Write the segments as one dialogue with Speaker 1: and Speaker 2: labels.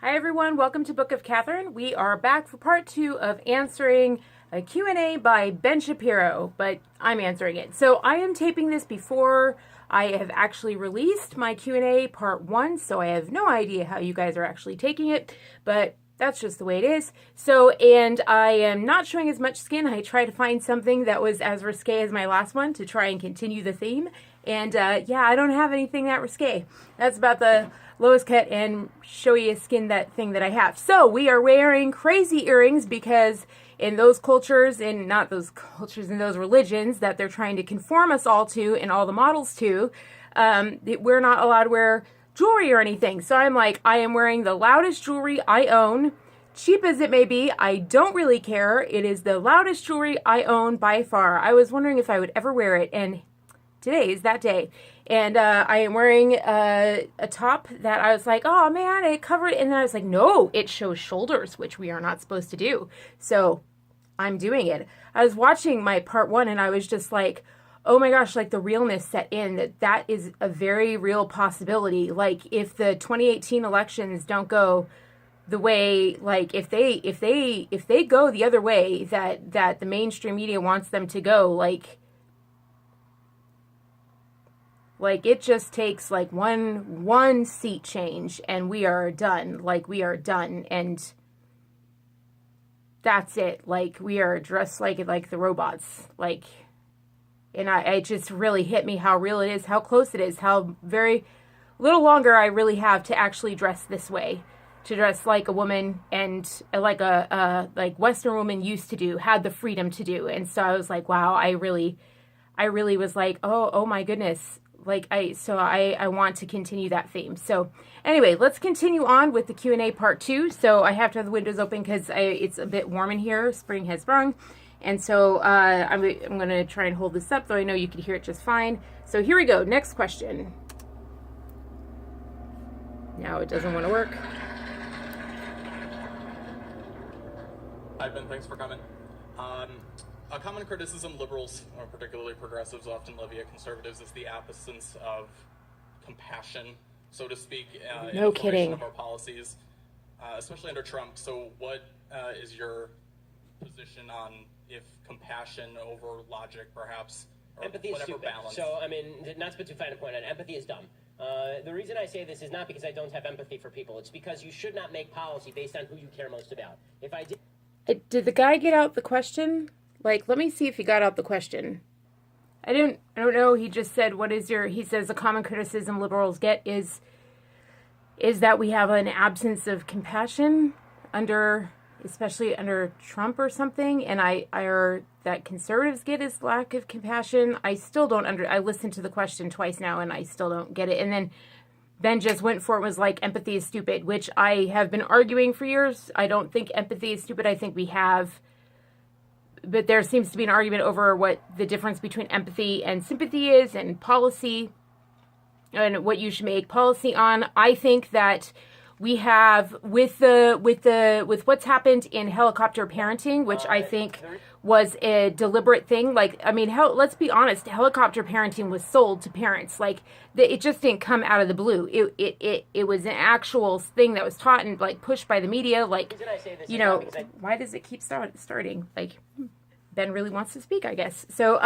Speaker 1: Hi everyone, welcome to Book of Katherine. We are back for part 2 of answering a Q&A by Ben Shapiro, but I'm answering it. So I am taping this before I have actually released my Q&A part 1, so I have no idea how you guys are actually taking it, but that's just the way it is. So, and I am not showing as much skin. I tried to find something that was as risque as my last one to try and continue the theme. And yeah, I don't have anything that risque. That's about the lowest cut and showy skin that thing that I have. So we are wearing crazy earrings because in those cultures, and not those cultures, in those religions that they're trying to conform us all to and all the models to, we're not allowed to wear jewelry or anything. So I'm like, I am wearing the loudest jewelry I own. Cheap as it may be, I don't really care. It is the loudest jewelry I own by far. I was wondering if I would ever wear it, and today is that day. And I am wearing a top that I was like, oh man, it covered. And then I was like, no, it shows shoulders, which we are not supposed to do. So I'm doing it. I was watching my part 1 and I was just like, oh my gosh, like the realness set in that is a very real possibility. Like if the 2018 elections don't go the way, like if they go the other way that the mainstream media wants them to go, like it just takes like one seat change and we are done. Like we are done and that's it. Like we are dressed like the robots. Like, and it just really hit me how real it is, how close it is, how very little longer I really have to actually dress this way, to dress like a woman and like like Western women used to do, had the freedom to do. And so I was like, wow, I really was like, oh my goodness. Like I want to continue that theme. So anyway, let's continue on with the Q&A part 2. So I have to have the windows open because it's a bit warm in here. Spring has sprung. And so I'm going to try and hold this up, though I know you can hear it just fine. So here we go. Next question. Now it doesn't want to work.
Speaker 2: Hi, Ben. Thanks for coming. A common criticism liberals, or particularly progressives, often levy at conservatives is the absence of compassion, so to speak,
Speaker 1: no
Speaker 2: in
Speaker 1: kidding.
Speaker 2: Of our policies, especially under Trump. So what is your position on if compassion over logic, perhaps, or
Speaker 3: empathy is
Speaker 2: whatever
Speaker 3: stupid.
Speaker 2: balance?
Speaker 3: So, I mean, not to put too fine a point on it, empathy is dumb. The reason I say this is not because I don't have empathy for people. It's because you should not make policy based on who you care most about. If I
Speaker 1: did the guy get out the question? Like, let me see if he got out the question. I don't know. He just said, he says a common criticism liberals get is that we have an absence of compassion especially under Trump or something. And or that conservatives get is lack of compassion. I still don't I listened to the question twice now and I still don't get it. And then Ben just went for it, was like, empathy is stupid, which I have been arguing for years. I don't think empathy is stupid. I think we have, but there seems to be an argument over what the difference between empathy and sympathy is, and policy, and what you should make policy on. I think that we have with what's happened in helicopter parenting, which I think was a deliberate thing. Like, I mean, let's be honest, helicopter parenting was sold to parents. Like, it just didn't come out of the blue. It was an actual thing that was taught and like pushed by the media. Like, you know, why does it keep starting? Like, Ben really wants to speak, I guess. So,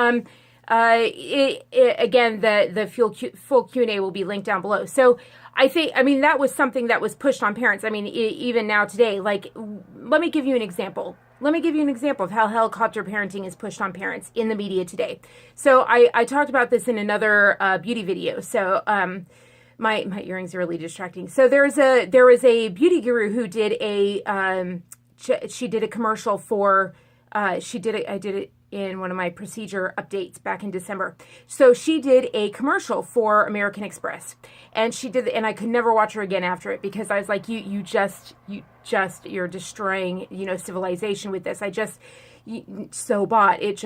Speaker 1: again, the full Q&A will be linked down below. So I mean, that was something that was pushed on parents. I mean, even now today, like, let me give you an example. Let me give you an example of how helicopter parenting is pushed on parents in the media today. So I talked about this in another beauty video. So my earrings are really distracting. So there was a beauty guru who did she did a commercial for I did it in one of my procedure updates back in December. So she did a commercial for American Express, and I could never watch her again after it because I was like, you're destroying, civilization with this. So bought it.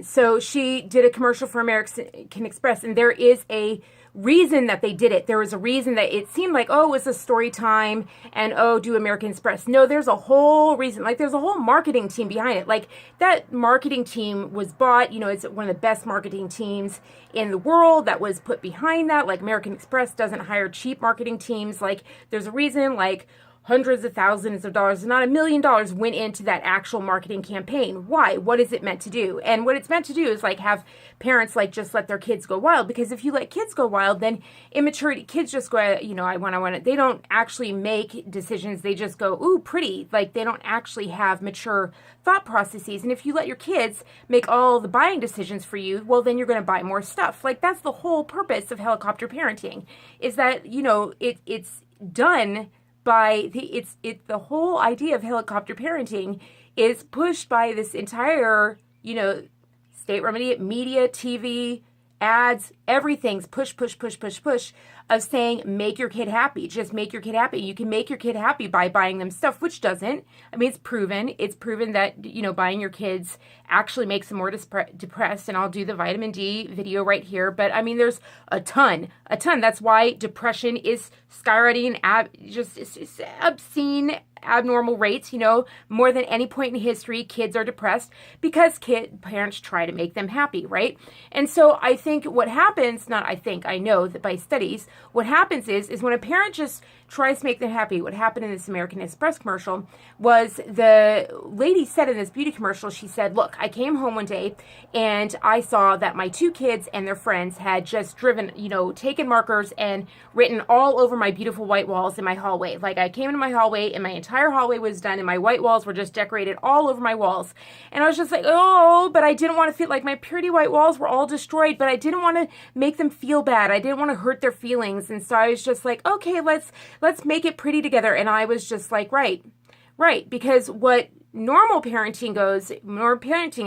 Speaker 1: So she did a commercial for American Express, and there is a reason that they did it. There was a reason that it seemed like, oh, it was a story time and, oh, do American Express. No, there's a whole reason. Like, there's a whole marketing team behind it. Like, that marketing team was bought, you know, it's one of the best marketing teams in the world that was put behind that. Like, American Express doesn't hire cheap marketing teams. Like, there's a reason, like, hundreds of thousands of dollars, not $1 million, went into that actual marketing campaign. Why? What is it meant to do? And what it's meant to do is like have parents like just let their kids go wild, because if you let kids go wild, then immaturity, kids just go, you know, I want it. They don't actually make decisions. They just go, ooh, pretty. Like, they don't actually have mature thought processes. And if you let your kids make all the buying decisions for you, well, then you're going to buy more stuff. Like, that's the whole purpose of helicopter parenting, is that, you know, it's done by the whole idea of helicopter parenting is pushed by this entire, you know, state-run media, TV, ads, everything's push of saying, make your kid happy. Just make your kid happy. You can make your kid happy by buying them stuff, which doesn't. I mean, it's proven that, you know, buying your kids actually makes them more depressed. And I'll do the vitamin D video right here. But I mean, there's a ton. That's why depression is skyrocketing, it's obscene, abnormal rates, you know, more than any point in history. Kids are depressed because parents try to make them happy, right? And so I think what happens, I know that by studies, what happens is when a parent just tries to make them happy, what happened in this American Express commercial was the lady said in this beauty commercial, she said, look, I came home one day and I saw that my 2 kids and their friends had just driven, you know, taken markers and written all over my beautiful white walls in my hallway. Like, I came into my hallway and my entire hallway was done and my white walls were just decorated all over my walls. And I was just like, oh, but I didn't want to feel like my pretty white walls were all destroyed, but I didn't want to make them feel bad. I didn't want to hurt their feelings. And so I was just like, okay, let's make it pretty together. And I was just like, right. Because what normal parenting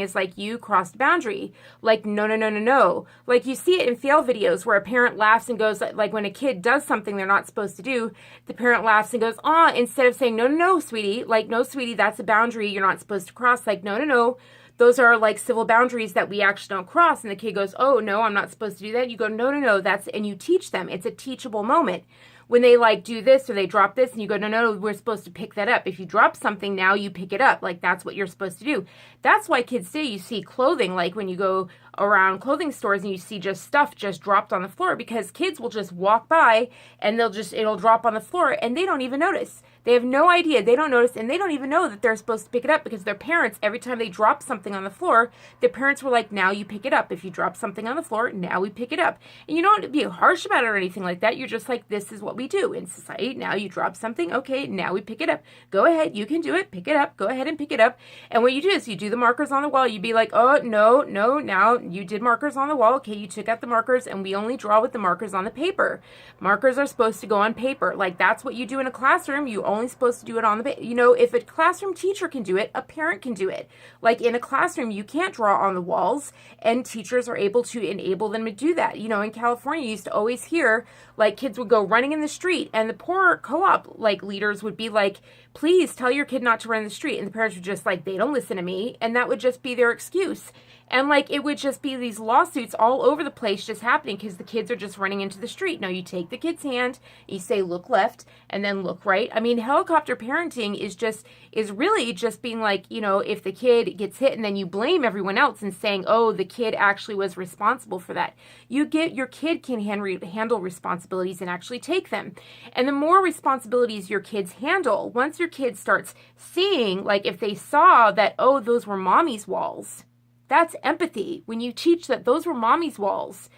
Speaker 1: is like, you crossed a boundary. Like, no. Like, you see it in fail videos where a parent laughs and goes, like when a kid does something they're not supposed to do, the parent laughs and goes, instead of saying, no, sweetie, like, no, sweetie, that's a boundary you're not supposed to cross. Like, no. Those are like civil boundaries that we actually don't cross. And the kid goes, oh, no, I'm not supposed to do that. You go, no, and you teach them. It's a teachable moment. When they like do this or they drop this and you go, no, we're supposed to pick that up. If you drop something, now you pick it up. Like, that's what you're supposed to do. That's why kids say you see clothing, like when you go around clothing stores and you see just stuff just dropped on the floor, because kids will just walk by and it'll drop on the floor and they don't even notice. They have no idea. They don't notice, and they don't even know that they're supposed to pick it up, because their parents, every time they drop something on the floor, their parents were like, now you pick it up. If you drop something on the floor, now we pick it up. And you don't be harsh about it or anything like that. You're just like, this is what we do in society. Now you drop something. Okay, now we pick it up. Go ahead. You can do it. Pick it up. Go ahead and pick it up. And what you do is you do the markers on the wall. You'd be like, oh, no. Now you did markers on the wall. Okay, you took out the markers, and we only draw with the markers on the paper. Markers are supposed to go on paper. Like, that's what you do in a classroom. You only supposed to do it on the, you know, if a classroom teacher can do it, a parent can do it. Like, in a classroom, you can't draw on the walls, and teachers are able to enable them to do that. You know, in California, you used to always hear, like, kids would go running in the street, and the poor co-op, like, leaders would be like, please tell your kid not to run in the street. And the parents would just like, they don't listen to me. And that would just be their excuse. And like, it would just be these lawsuits all over the place just happening because the kids are just running into the street. Now you take the kid's hand, you say, look left, and then look right. I mean, helicopter parenting is really just being like, you know, if the kid gets hit and then you blame everyone else and saying, oh, the kid actually was responsible for that. Your kid can handle responsibilities and actually take them. And the more responsibilities your kids handle, once your kid starts seeing, like if they saw that, oh, those were mommy's walls, that's empathy. When you teach that those were mommy's walls,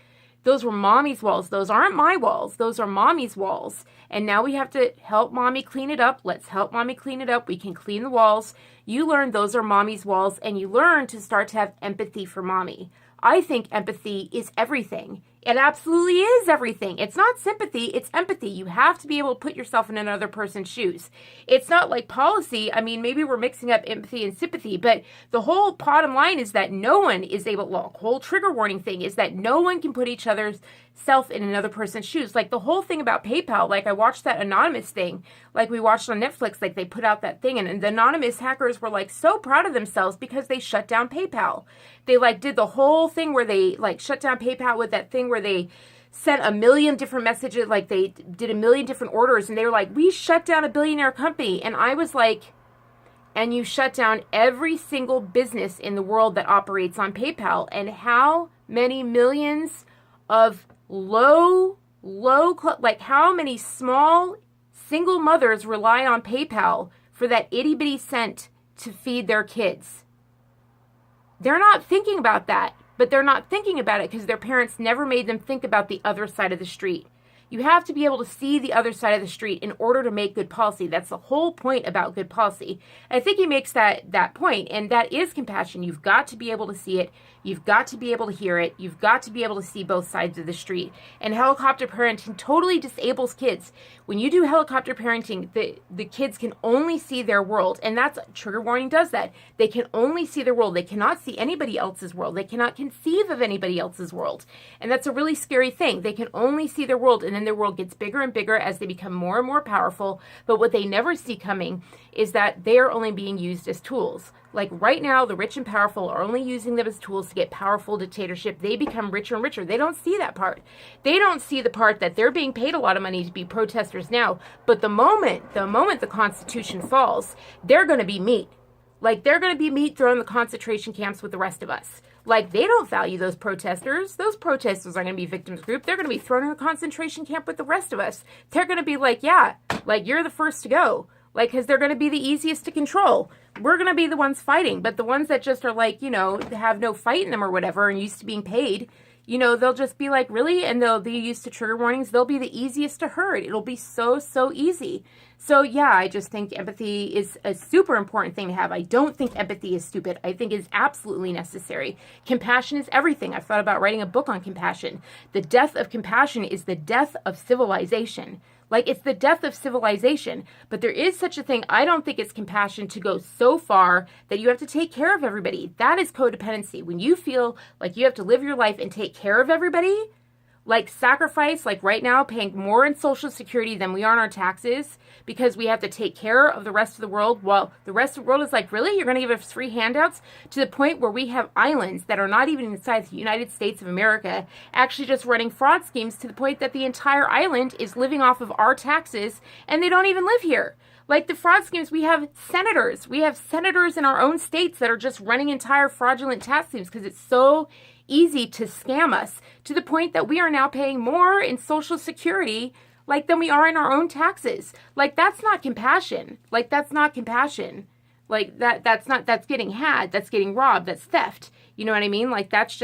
Speaker 1: those were mommy's walls. Those aren't my walls. Those are mommy's walls. And now we have to help mommy clean it up. Let's help mommy clean it up. We can clean the walls. You learn those are mommy's walls, and you learn to start to have empathy for mommy. I think empathy is everything. It absolutely is everything. It's not sympathy, it's empathy. You have to be able to put yourself in another person's shoes. It's not like policy. I mean, maybe we're mixing up empathy and sympathy, but the whole bottom line is that no one is able, the whole trigger warning thing is that no one can put each other's self in another person's shoes. Like the whole thing about PayPal, like I watched that anonymous thing, like we watched on Netflix, like they put out that thing and the anonymous hackers were like so proud of themselves because they shut down PayPal. They like did the whole thing where they like shut down PayPal with that thing where they sent a million different messages, like they did a million different orders, and they were like, we shut down a billionaire company. And I was like, and you shut down every single business in the world that operates on PayPal. And how many millions of like how many small single mothers rely on PayPal for that itty bitty cent to feed their kids? They're not thinking about that, but they're not thinking about it because their parents never made them think about the other side of the street. You have to be able to see the other side of the street in order to make good policy. That's the whole point about good policy. And I think he makes that point, and that is compassion. You've got to be able to see it. You've got to be able to hear it. You've got to be able to see both sides of the street. And helicopter parenting totally disables kids. When you do helicopter parenting, the kids can only see their world. And that's, trigger warning does that. They can only see their world. They cannot see anybody else's world. They cannot conceive of anybody else's world. And that's a really scary thing. They can only see their world, and then their world gets bigger and bigger as they become more and more powerful. But what they never see coming is that they are only being used as tools. Like right now, the rich and powerful are only using them as tools to get powerful dictatorship. They become richer and richer. They don't see that part. They don't see the part that they're being paid a lot of money to be protesters now. But the moment the Constitution falls, they're going to be meat. Like they're going to be meat thrown in the concentration camps with the rest of us. Like they don't value those protesters. Those protesters are going to be victims group. They're going to be thrown in a concentration camp with the rest of us. They're going to be like, yeah, like you're the first to go. Like, because they're going to be the easiest to control. We're going to be the ones fighting. But the ones that just are like, you know, have no fight in them or whatever and used to being paid, you know, they'll just be like, really? And they'll be used to trigger warnings. They'll be the easiest to hurt. It'll be so, so easy. So, yeah, I just think empathy is a super important thing to have. I don't think empathy is stupid. I think it's absolutely necessary. Compassion is everything. I've thought about writing a book on compassion. The death of compassion is the death of civilization. Like, it's the death of civilization. But there is such a thing. I don't think it's compassion to go so far that you have to take care of everybody. That is codependency. When you feel like you have to live your life and take care of everybody, like sacrifice, like right now, paying more in Social Security than we are on our taxes because we have to take care of the rest of the world, while the rest of the world is like, really? You're going to give us free handouts? To the point where we have islands that are not even inside the United States of America actually just running fraud schemes to the point that the entire island is living off of our taxes and they don't even live here. Like the fraud schemes, we have senators. We have senators in our own states that are just running entire fraudulent tax schemes because it's so easy to scam us, to the point that we are now paying more in Social Security like than we are in our own taxes. Like that's not compassion. Like that's not compassion. Like that's getting had, that's getting robbed, that's theft. You know what I mean? Like that's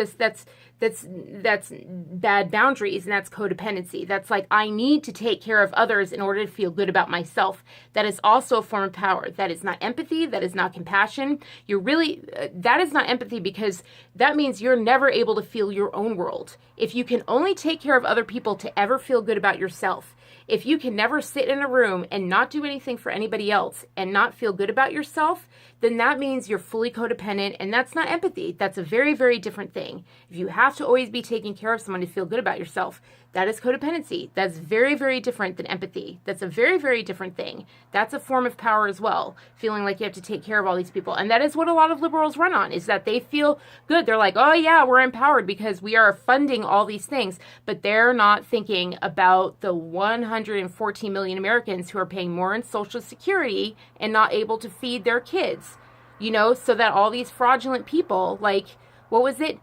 Speaker 1: bad boundaries, and that's codependency. That's like, I need to take care of others in order to feel good about myself. That is also a form of power. That is not empathy. That is not compassion. That is not empathy, because that means you're never able to feel your own world. If you can only take care of other people to ever feel good about yourself, if you can never sit in a room and not do anything for anybody else and not feel good about yourself, then that means you're fully codependent, and that's not empathy. That's a very, very different thing. If you have to always be taking care of someone to feel good about yourself, that is codependency. That's very, very different than empathy. That's a very, very different thing. That's a form of power as well, feeling like you have to take care of all these people. And that is what a lot of liberals run on, is that they feel good. They're like, oh yeah, we're empowered because we are funding all these things. But they're not thinking about the 114 million Americans who are paying more in Social Security and not able to feed their kids. You know, so that all these fraudulent people, like, what was it?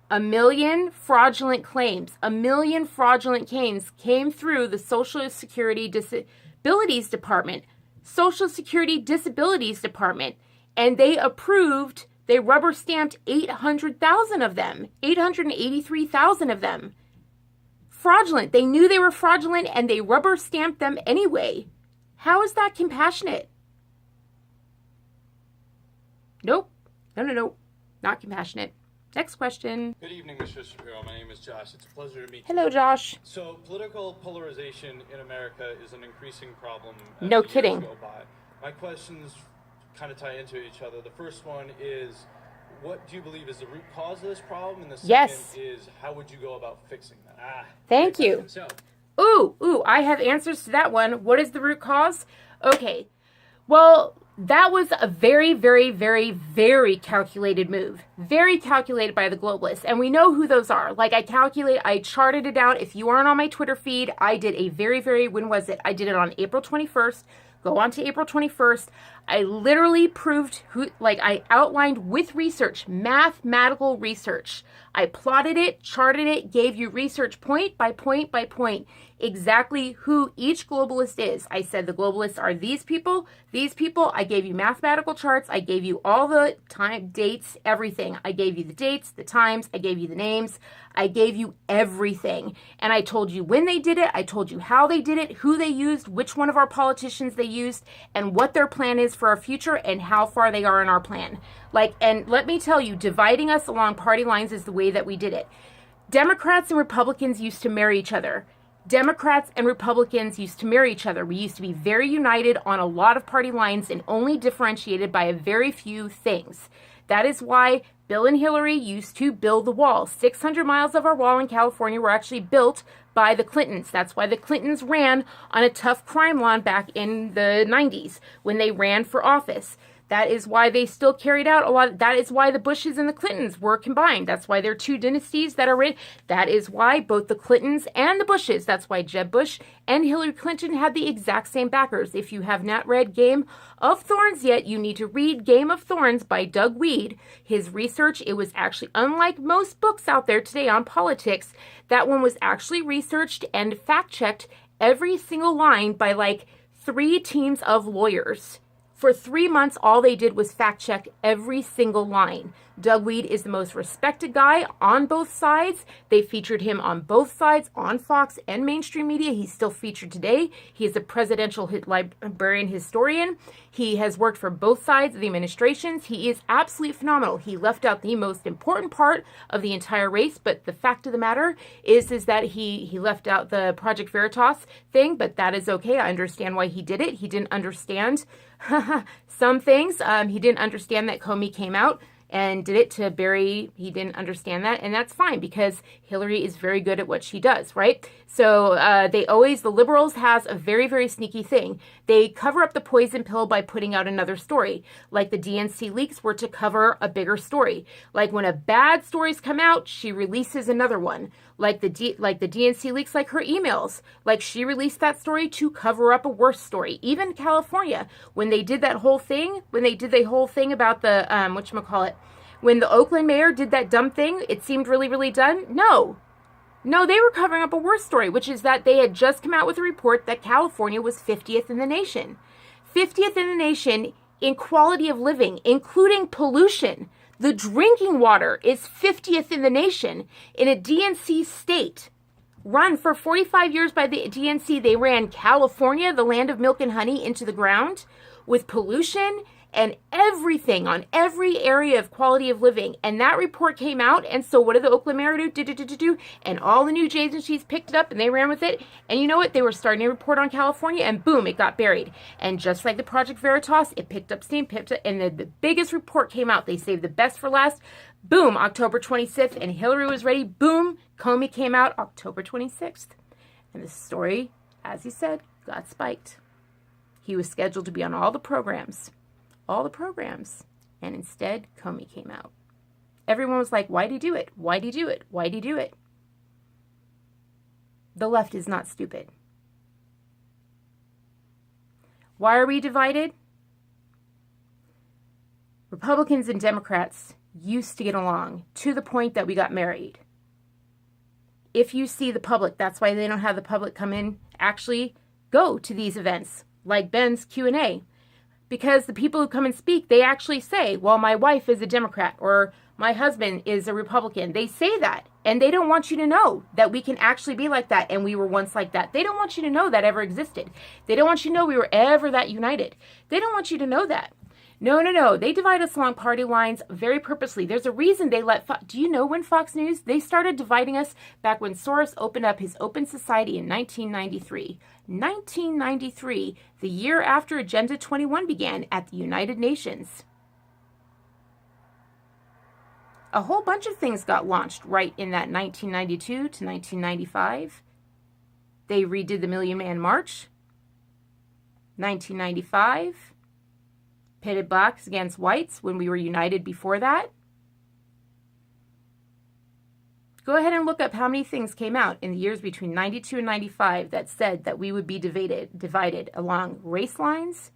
Speaker 1: 1 million fraudulent claims. 1 million fraudulent claims came through the Social Security Disabilities Department. Social Security Disabilities Department. And they rubber stamped 800,000 of them. 883,000 of them. Fraudulent. They knew they were fraudulent and they rubber stamped them anyway. How is that compassionate? Nope. No. Not compassionate. Next question.
Speaker 4: Good evening, Mr. SHAPIRO. My name is Josh. It's a pleasure to meet you.
Speaker 1: Hello, Josh.
Speaker 4: So, political polarization in America is an increasing problem as
Speaker 1: No
Speaker 4: the years
Speaker 1: kidding.
Speaker 4: go by. My questions kind of tie into each other. The first one is, what do you believe is the root cause of this problem? And the second
Speaker 1: Yes.
Speaker 4: is, how would you go about fixing that?
Speaker 1: Thank you.
Speaker 3: So,
Speaker 1: Ooh, I have answers to that one. What is the root cause? Okay. Well, that was a very, very, very, very calculated move. Very calculated by the globalists. And we know who those are. Like, I charted it out. If you aren't on my Twitter feed, I did a very, when was it? I did it on April 21st. Go on to April 21st. I literally proved I outlined with research, mathematical research. I plotted it, charted it, gave you research point by point by point, exactly who each globalist is. I said the globalists are these people. I gave you mathematical charts. I gave you all the time, dates, everything. I gave you the dates, the times. I gave you the names. I gave you everything. And I told you when they did it. I told you how they did it, who they used, which one of our politicians they used, and what their plan is for our future and how far they are in our plan. And let me tell you, dividing us along party lines is the way that we did it. Democrats and Republicans used to marry each other. Democrats and Republicans used to marry each other. We used to be very united on a lot of party lines and only differentiated by a very few things. That is why Bill and Hillary used to build the wall. 600 miles of our wall in California were actually built by the Clintons. That's why the Clintons ran on a tough crime law back in the 90s when they ran for office. That is why they still carried out a lot. That is why the Bushes and the Clintons were combined. That's why there are two dynasties that are in. That is why both the Clintons and the Bushes, that's why Jeb Bush and Hillary Clinton had the exact same backers. If you have not read Game of Thorns yet, you need to read Game of Thorns by Doug Weed. His research, it was actually, unlike most books out there today on politics, that one was actually researched and fact-checked every single line by 3 teams of lawyers. For 3 months, all they did was fact-check every single line. Doug Weed is the most respected guy on both sides. They featured him on both sides, on Fox and mainstream media. He's still featured today. He is a presidential librarian historian. He has worked for both sides of the administrations. He is absolutely phenomenal. He left out the most important part of the entire race, but the fact of the matter is that he left out the Project Veritas thing, but that is okay. I understand why he did it. He didn't understand some things. He didn't understand that Comey came out and did it to bury, he didn't understand that, and that's fine because Hillary is very good at what she does, right? So the liberals has a very, very sneaky thing. They cover up the poison pill by putting out another story. Like the DNC leaks were to cover a bigger story. Like when a bad story's come out, she releases another one. Like the DNC leaks, like her emails. Like she released that story to cover up a worse story. Even California, when they did that whole thing, about the, whatchamacallit, when the Oakland mayor did that dumb thing, it seemed really, really done. No, they were covering up a worse story, which is that they had just come out with a report that California was 50th in the nation. 50th in the nation in quality of living, including pollution. The drinking water is 50th in the nation in a DNC state. Run for 45 years by the DNC, they ran California, the land of milk and honey, into the ground with pollution and everything on every area of quality of living. And that report came out. And so what did the Oakland mayor do? And all the news agencies picked it up and they ran with it. And you know what? They were starting a report on California and boom, it got buried. And just like the Project Veritas, it picked up steam, and the biggest report came out. They saved the best for last. Boom, October 26th. And Hillary was ready. Boom, Comey came out October 26th. And the story, as he said, got spiked. He was scheduled to be on all the programs. And instead, Comey came out. Everyone was like, why'd he do it? Why'd he do it? The left is not stupid. Why are we divided? Republicans and Democrats used to get along to the point that we got married. If you see the public, that's why they don't have the public come in, actually go to these events like Ben's Q&A. Because the people who come and speak, they actually say, well, my wife is a Democrat or my husband is a Republican. They say that. And they don't want you to know that we can actually be like that and we were once like that. They don't want you to know that ever existed. They don't want you to know we were ever that united. They don't want you to know that. No. They divide us along party lines very purposely. There's a reason they let do you know when Fox News, they started dividing us back when Soros opened up his Open Society in 1993. 1993, the year after Agenda 21 began at the United Nations. A whole bunch of things got launched right in that 1992 to 1995. They redid the Million Man March. 1995. pitted blacks against whites when we were united before that. Go ahead and look up how many things came out in the years between 92 and 95 that said that we would be divided along race lines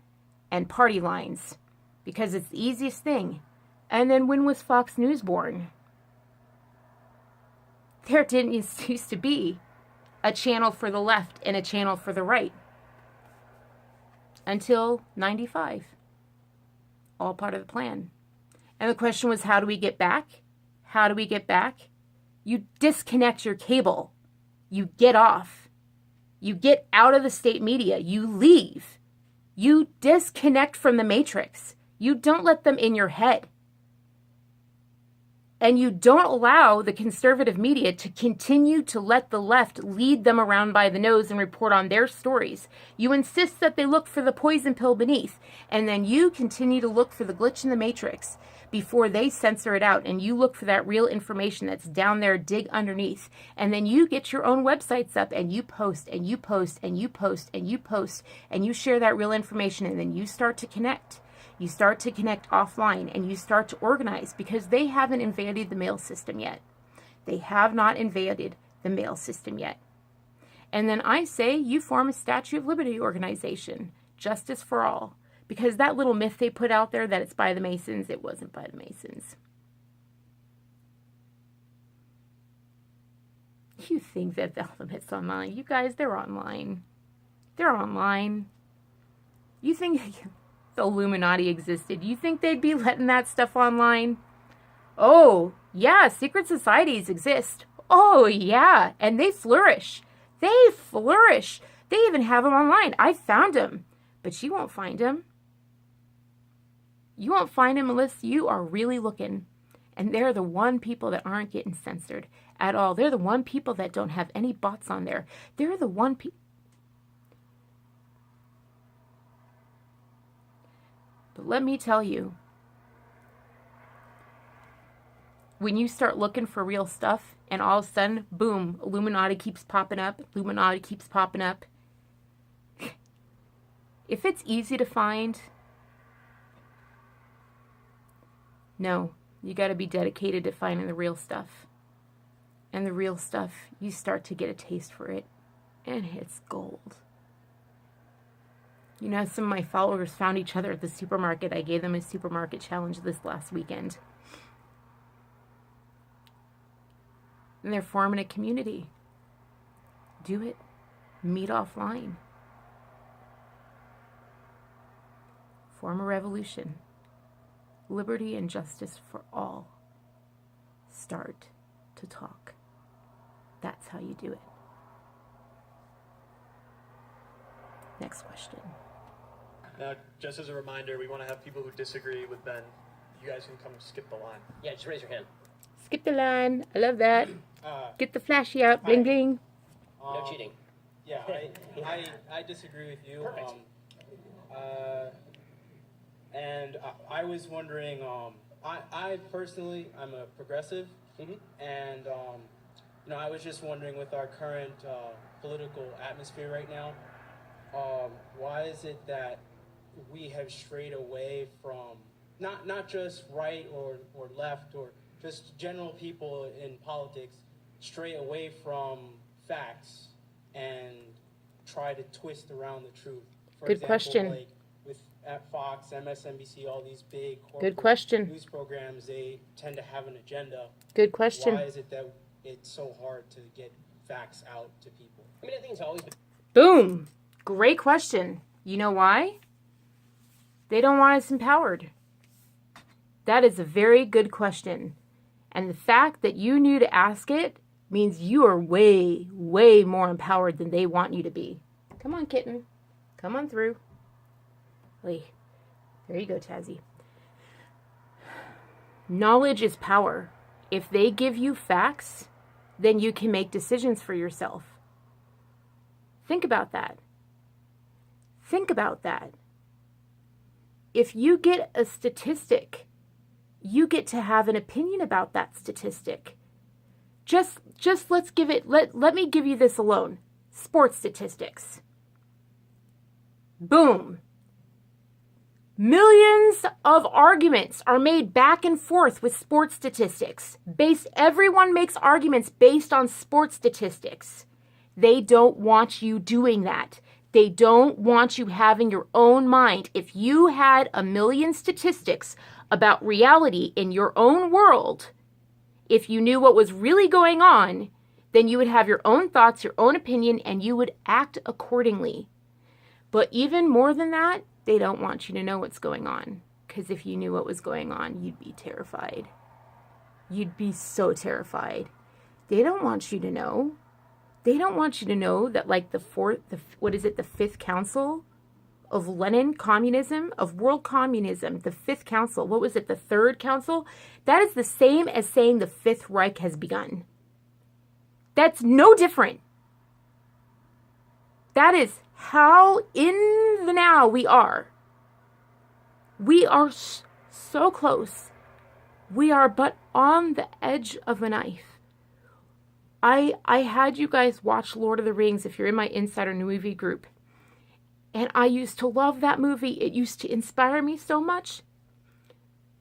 Speaker 1: and party lines, because it's the easiest thing. And then when was Fox News born? There didn't used to be a channel for the left and a channel for the right until 95. All part of the plan. And the question was, how do we get back? How do we get back? You disconnect your cable. You get off. You get out of the state media. You leave. You disconnect from the matrix. You don't let them in your head. And you don't allow the conservative media to continue to let the left lead them around by the nose and report on their stories. You insist that they look for the poison pill beneath, and then you continue to look for the glitch in the matrix before they censor it out, and you look for that real information that's down there, dig underneath. And then you get your own websites up, and you post, and you post, and you post, and you post, and you share that real information, and then you start to connect. You start to connect offline, and you start to organize, because they haven't invaded the mail system yet. They have not invaded the mail system yet. And then I say you form a Statue of Liberty organization, Justice for All, because that little myth they put out there that it's by the Masons, it wasn't by the Masons. You think that the Ultimate's online. You guys, they're online. They're online. You think the Illuminati existed? You think they'd be letting that stuff online? Oh, yeah, secret societies exist. Oh, yeah, and they flourish. They flourish. They even have them online. I found them, but you won't find them. You won't find them unless you are really looking. And they're the one people that aren't getting censored at all. They're the one people that don't have any bots on there. They're the one people. But let me tell you, when you start looking for real stuff and all of a sudden, boom, Illuminati keeps popping up, Illuminati keeps popping up. If it's easy to find, no, you got to be dedicated to finding the real stuff. And the real stuff, you start to get a taste for it, and it's gold. You know, some of my followers found each other at the supermarket. I gave them a supermarket challenge this last weekend. And they're forming a community. Do it. Meet offline. Form a revolution. Liberty and justice for all. Start to talk. That's how you do it. Next question.
Speaker 5: Now, just as a reminder, we want to have people who disagree with Ben. You guys can come skip the line.
Speaker 3: Yeah, just raise your hand.
Speaker 1: Skip the line. I love that. Get the flashy out. Bling, bling.
Speaker 3: No cheating.
Speaker 6: Yeah, I disagree with you.
Speaker 3: Perfect.
Speaker 6: And I was wondering, I personally, I'm a progressive, and I was just wondering, with our current political atmosphere right now, why is it that we have strayed away from not just right or left or just general people in politics stray away from facts and try to twist around the truth? For
Speaker 1: Good
Speaker 6: example,
Speaker 1: question.
Speaker 6: Like at Fox, MSNBC, all these big
Speaker 1: Good question.
Speaker 6: news programs, they tend to have an agenda.
Speaker 1: Good question.
Speaker 6: Why is it that it's so hard to get facts out to people?
Speaker 3: I mean, I think it's always been.
Speaker 1: Boom. Great question. You know why? They don't want us empowered. That is a very good question. And the fact that you knew to ask it means you are way, way more empowered than they want you to be. Come on, kitten. Come on through. There you go, Tazzy. Knowledge is power. If they give you facts, then you can make decisions for yourself. Think about that. Think about that. If you get a statistic, you get to have an opinion about that statistic. Just let's give it, let me give you this alone. Sports statistics. Boom. Millions of arguments are made back and forth with sports statistics. Everyone makes arguments based on sports statistics. They don't want you doing that. They don't want you having your own mind. If you had a million statistics about reality in your own world, if you knew what was really going on, then you would have your own thoughts, your own opinion, and you would act accordingly. But even more than that, they don't want you to know what's going on. Because if you knew what was going on, you'd be terrified. You'd be so terrified. They don't want you to know. They don't want you to know that like the fifth council of Lenin communism, of world communism, the fifth council, what was it, the third council? That is the same as saying the Fifth Reich has begun. That's no different. That is how in the now we are. We are so close. We are but on the edge of a knife. I had you guys watch Lord of the Rings if you're in my Insider Movie group. And I used to love that movie. It used to inspire me so much.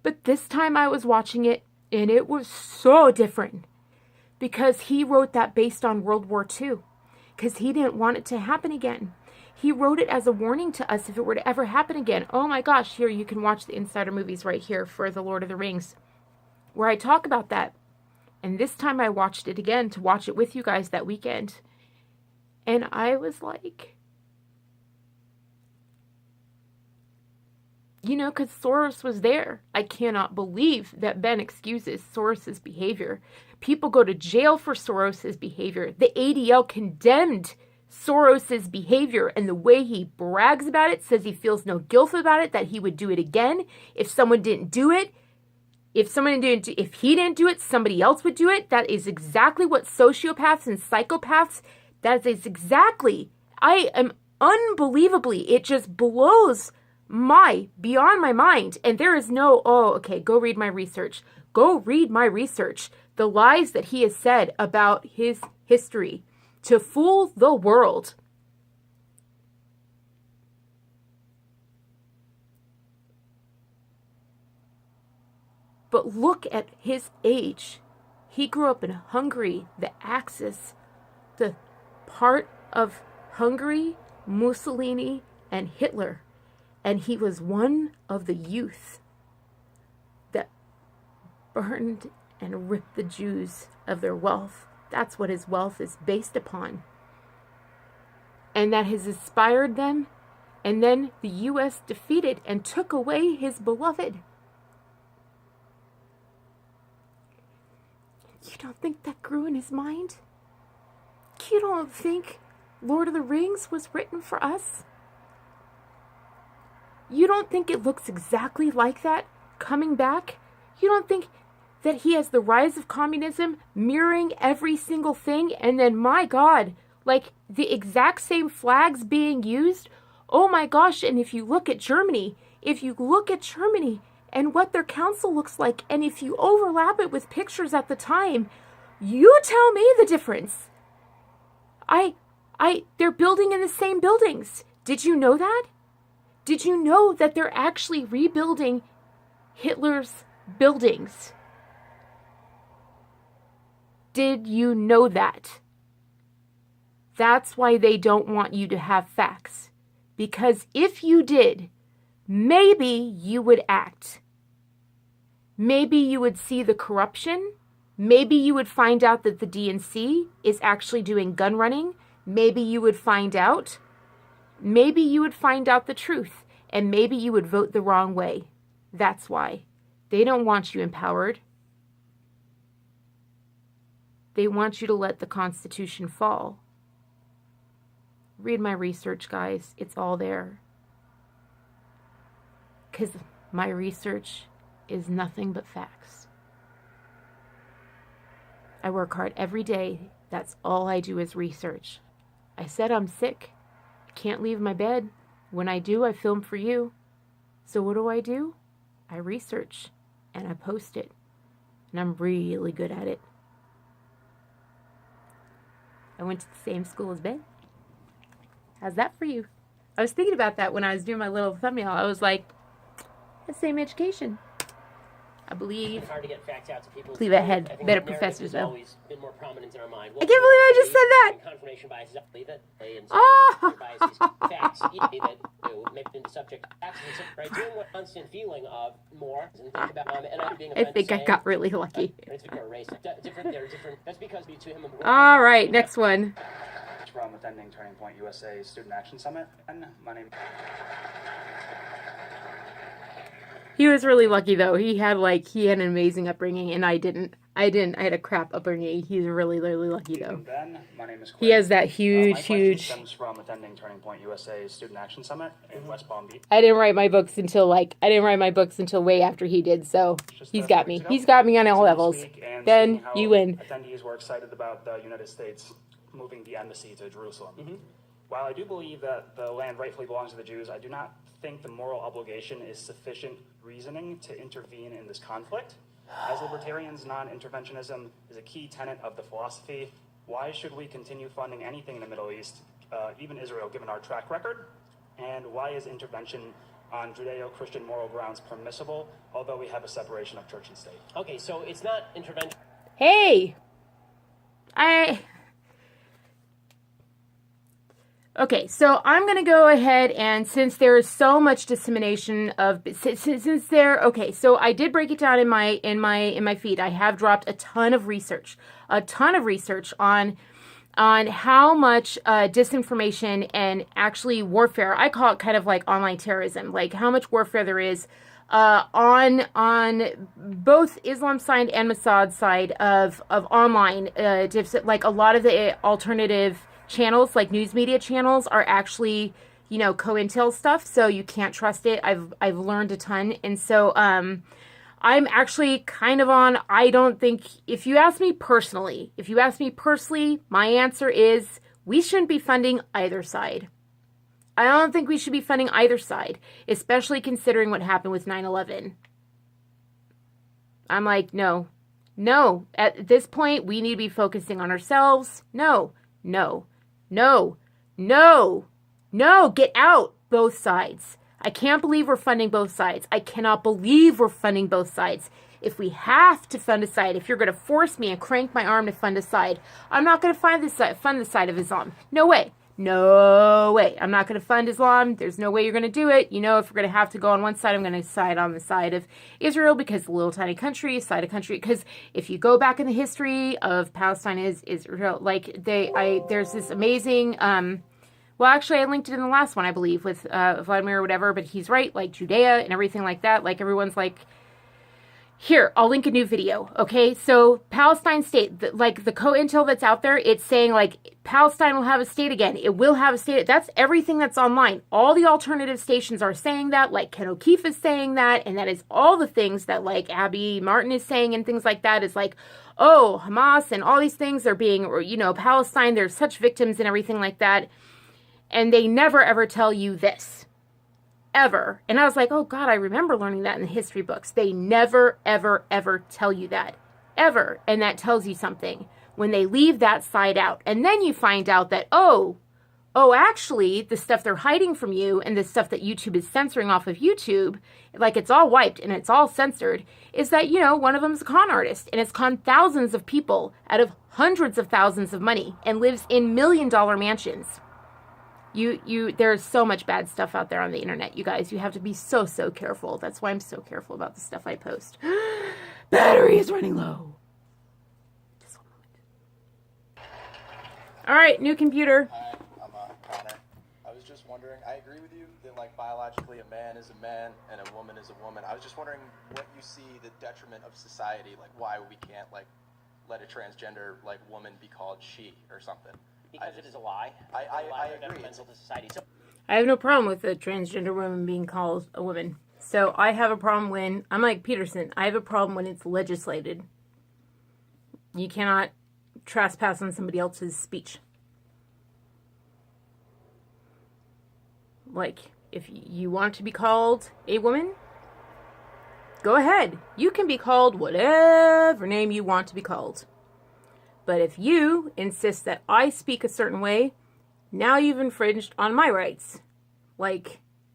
Speaker 1: But this time I was watching it and it was so different. Because he wrote that based on World War II. Because he didn't want it to happen again. He wrote it as a warning to us if it were to ever happen again. Oh my gosh, here you can watch the Insider Movies right here for The Lord of the Rings, where I talk about that. And this time I watched it again to watch it with you guys that weekend. And I was like, because Soros was there. I cannot believe that Ben excuses Soros's behavior. People go to jail for Soros's behavior. The ADL condemned Soros's behavior, and the way he brags about it, says he feels no guilt about it, that he would do it again if someone didn't do it. If he didn't do it, somebody else would do it. That is exactly what sociopaths and psychopaths, that is exactly. I am unbelievably, it just blows beyond my mind. And there is no, go read my research. Go read my research. The lies that he has said about his history to fool the world. But look at his age. He grew up in Hungary, the Axis, the part of Hungary, Mussolini, and Hitler. And he was one of the youth that burned and ripped the Jews of their wealth. That's what his wealth is based upon. And that has inspired them. And then the U.S. defeated and took away his beloved. You don't think that grew in his mind? You don't think Lord of the Rings was written for us? You don't think it looks exactly like that coming back? You don't think that he has the rise of communism mirroring every single thing, and then, my God, like the exact same flags being used? Oh my gosh, and if you look at Germany and what their council looks like, and if you overlap it with pictures at the time, you tell me the difference. They're building in the same buildings. Did you know that? Did you know that they're actually rebuilding Hitler's buildings? Did you know that? That's why they don't want you to have facts. Because if you did, maybe you would act. Maybe you would see the corruption. Maybe you would find out that the DNC is actually doing gun running. Maybe you would find out. Maybe you would find out the truth. And maybe you would vote the wrong way. That's why. They don't want you empowered. They want you to let the Constitution fall. Read my research, guys. It's all there. Because my research is nothing but facts. I work hard every day. That's all I do is research. I said I'm sick. I can't leave my bed. When I do, I film for you. So what do? I research and I post it. And I'm really good at it. I went to the same school as Ben. How's that for you? I was thinking about that when I was doing my little thumbnail. I was like, the same education. I believe.
Speaker 3: It's hard to get facts out to people.
Speaker 1: I believe I had
Speaker 3: think
Speaker 1: better
Speaker 3: the narrative
Speaker 1: professors,
Speaker 3: has
Speaker 1: though.
Speaker 3: always been more prominent in our mind.
Speaker 1: I can't believe I just said that.
Speaker 3: Confirmation biases, I believe it.
Speaker 1: Oh.
Speaker 3: Biases, facts, that maybe been subject to facts, right? Doing what constant feeling of more and think about and I'm being.
Speaker 1: I think I got really lucky.
Speaker 3: It's because race. Different. They're different. That's because to him.
Speaker 1: All right, next one.
Speaker 7: From attending Turning Point USA Student Action Summit, and my name.
Speaker 1: He was really lucky though. He had an amazing upbringing, and I didn't. I had a crap upbringing. He's really, really lucky though.
Speaker 7: Ben, my name is Quinn.
Speaker 1: He has that huge,
Speaker 7: my
Speaker 1: huge.
Speaker 7: stems from attending Turning Point USA Student Action Summit in West Palm Beach.
Speaker 1: I didn't write my books until way after he did. So he's got me. He's got me on all levels. Ben, you win.
Speaker 7: Attendees were excited about the United States moving the embassy to Jerusalem. While I do believe that the land rightfully belongs to the Jews, I do not think the moral obligation is sufficient reasoning to intervene in this conflict. As libertarians, non-interventionism is a key tenet of the philosophy. Why should we continue funding anything in the Middle East, even Israel, given our track record? And why is intervention on Judeo-Christian moral grounds permissible, although we have a separation of church and state?
Speaker 3: Okay, so it's not intervention.
Speaker 1: Hey, Okay, so I'm going to go ahead and since there is so much dissemination of so I did break it down in my feed. I have dropped a ton of research on how much disinformation and actually warfare. I call it kind of like online terrorism, like how much warfare there is on both Islam's side and Mossad's side of online. Like a lot of the alternative channels, like news media channels, are actually, COINTEL stuff, so you can't trust it. I've learned a ton, and so I'm actually kind of on. I don't think, if you ask me personally, my answer is we shouldn't be funding either side. I don't think we should be funding either side, especially considering what happened with 9/11. I'm like, no. At this point, we need to be focusing on ourselves. No. Get out, both sides. I can't believe we're funding both sides. I cannot believe we're funding both sides. If we have to fund a side, if you're going to force me and crank my arm to fund a side, I'm not going to fund the side of Islam. No way. I'm not going to fund Islam. There's no way you're going to do it. If we're going to have to go on one side, I'm going to side on the side of Israel because a little tiny country, because if you go back in the history of Palestine is Israel, there's this amazing, actually I linked it in the last one, I believe, with Vladimir or whatever, but he's right, like Judea and everything like that, like everyone's like, here, I'll link a new video, okay? So, Palestine state, the COINTEL that's out there, it's saying, Palestine will have a state again. It will have a state. That's everything that's online. All the alternative stations are saying that, Ken O'Keefe is saying that, and that is all the things that, Abby Martin is saying and things like that. Is Hamas and all these things are being, Palestine, there's such victims and everything like that. And they never, ever tell you this. Ever. And I was like, oh God, I remember learning that in the history books. They never, ever, ever tell you that. Ever. And that tells you something. When they leave that side out. And then you find out that, actually, the stuff they're hiding from you and the stuff that YouTube is censoring off of YouTube, it's all wiped and it's all censored, is that, one of them is a con artist and it's conned thousands of people out of hundreds of thousands of money and lives in $1 million mansions. There's so much bad stuff out there on the internet, you guys. You have to be so careful. That's why I'm so careful about the stuff I post. Battery is running low. Just 1 moment. All right, new computer.
Speaker 8: Hi, I'm Connor. I was just wondering, I agree with you that biologically a man is a man and a woman is a woman. I was just wondering what you see the detriment of society, why we can't let a transgender woman be called she or something.
Speaker 3: Because it is a lie.
Speaker 8: I agree.
Speaker 3: Detrimental to society. So,
Speaker 1: I have no problem with a transgender woman being called a woman. So I have a problem when, I'm like Peterson, I have a problem when it's legislated. You cannot trespass on somebody else's speech. If you want to be called a woman, go ahead. You can be called whatever name you want to be called. But if you insist that I speak a certain way, now you've infringed on my rights.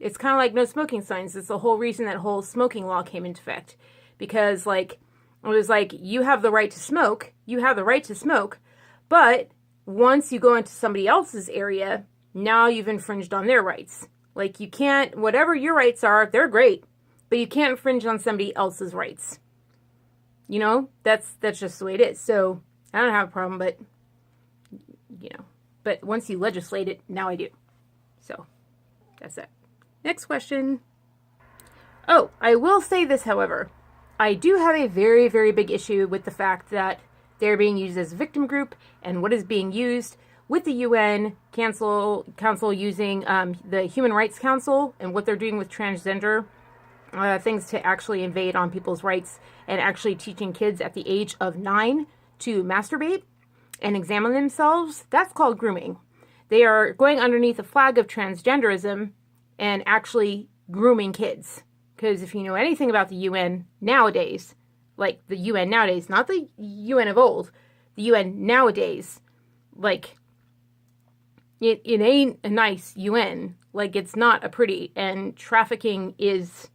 Speaker 1: It's kind of like no smoking signs. It's the whole reason that whole smoking law came into effect. Because, like, it was like, you have the right to smoke. You have the right to smoke. But once you go into somebody else's area, now you've infringed on their rights. Like, you can't, whatever your rights are, they're great. But you can't infringe on somebody else's rights. You know, that's just the way it is. So, I don't have a problem, but, you know. But once you legislate it, now I do. So, that's it. Next question. Oh, I will say this, however. I do have a very, very big issue with the fact that they're being used as a victim group and what is being used with the UN Council using the Human Rights Council and what they're doing with transgender things to actually invade on people's rights and actually teaching kids at the age of 9 to masturbate and examine themselves. That's called grooming. They are going underneath the flag of transgenderism and actually grooming kids. Because if you know anything about the UN nowadays, like the UN nowadays, not the UN of old, the UN nowadays, like, it ain't a nice UN. Like, it's not a pretty, and trafficking is,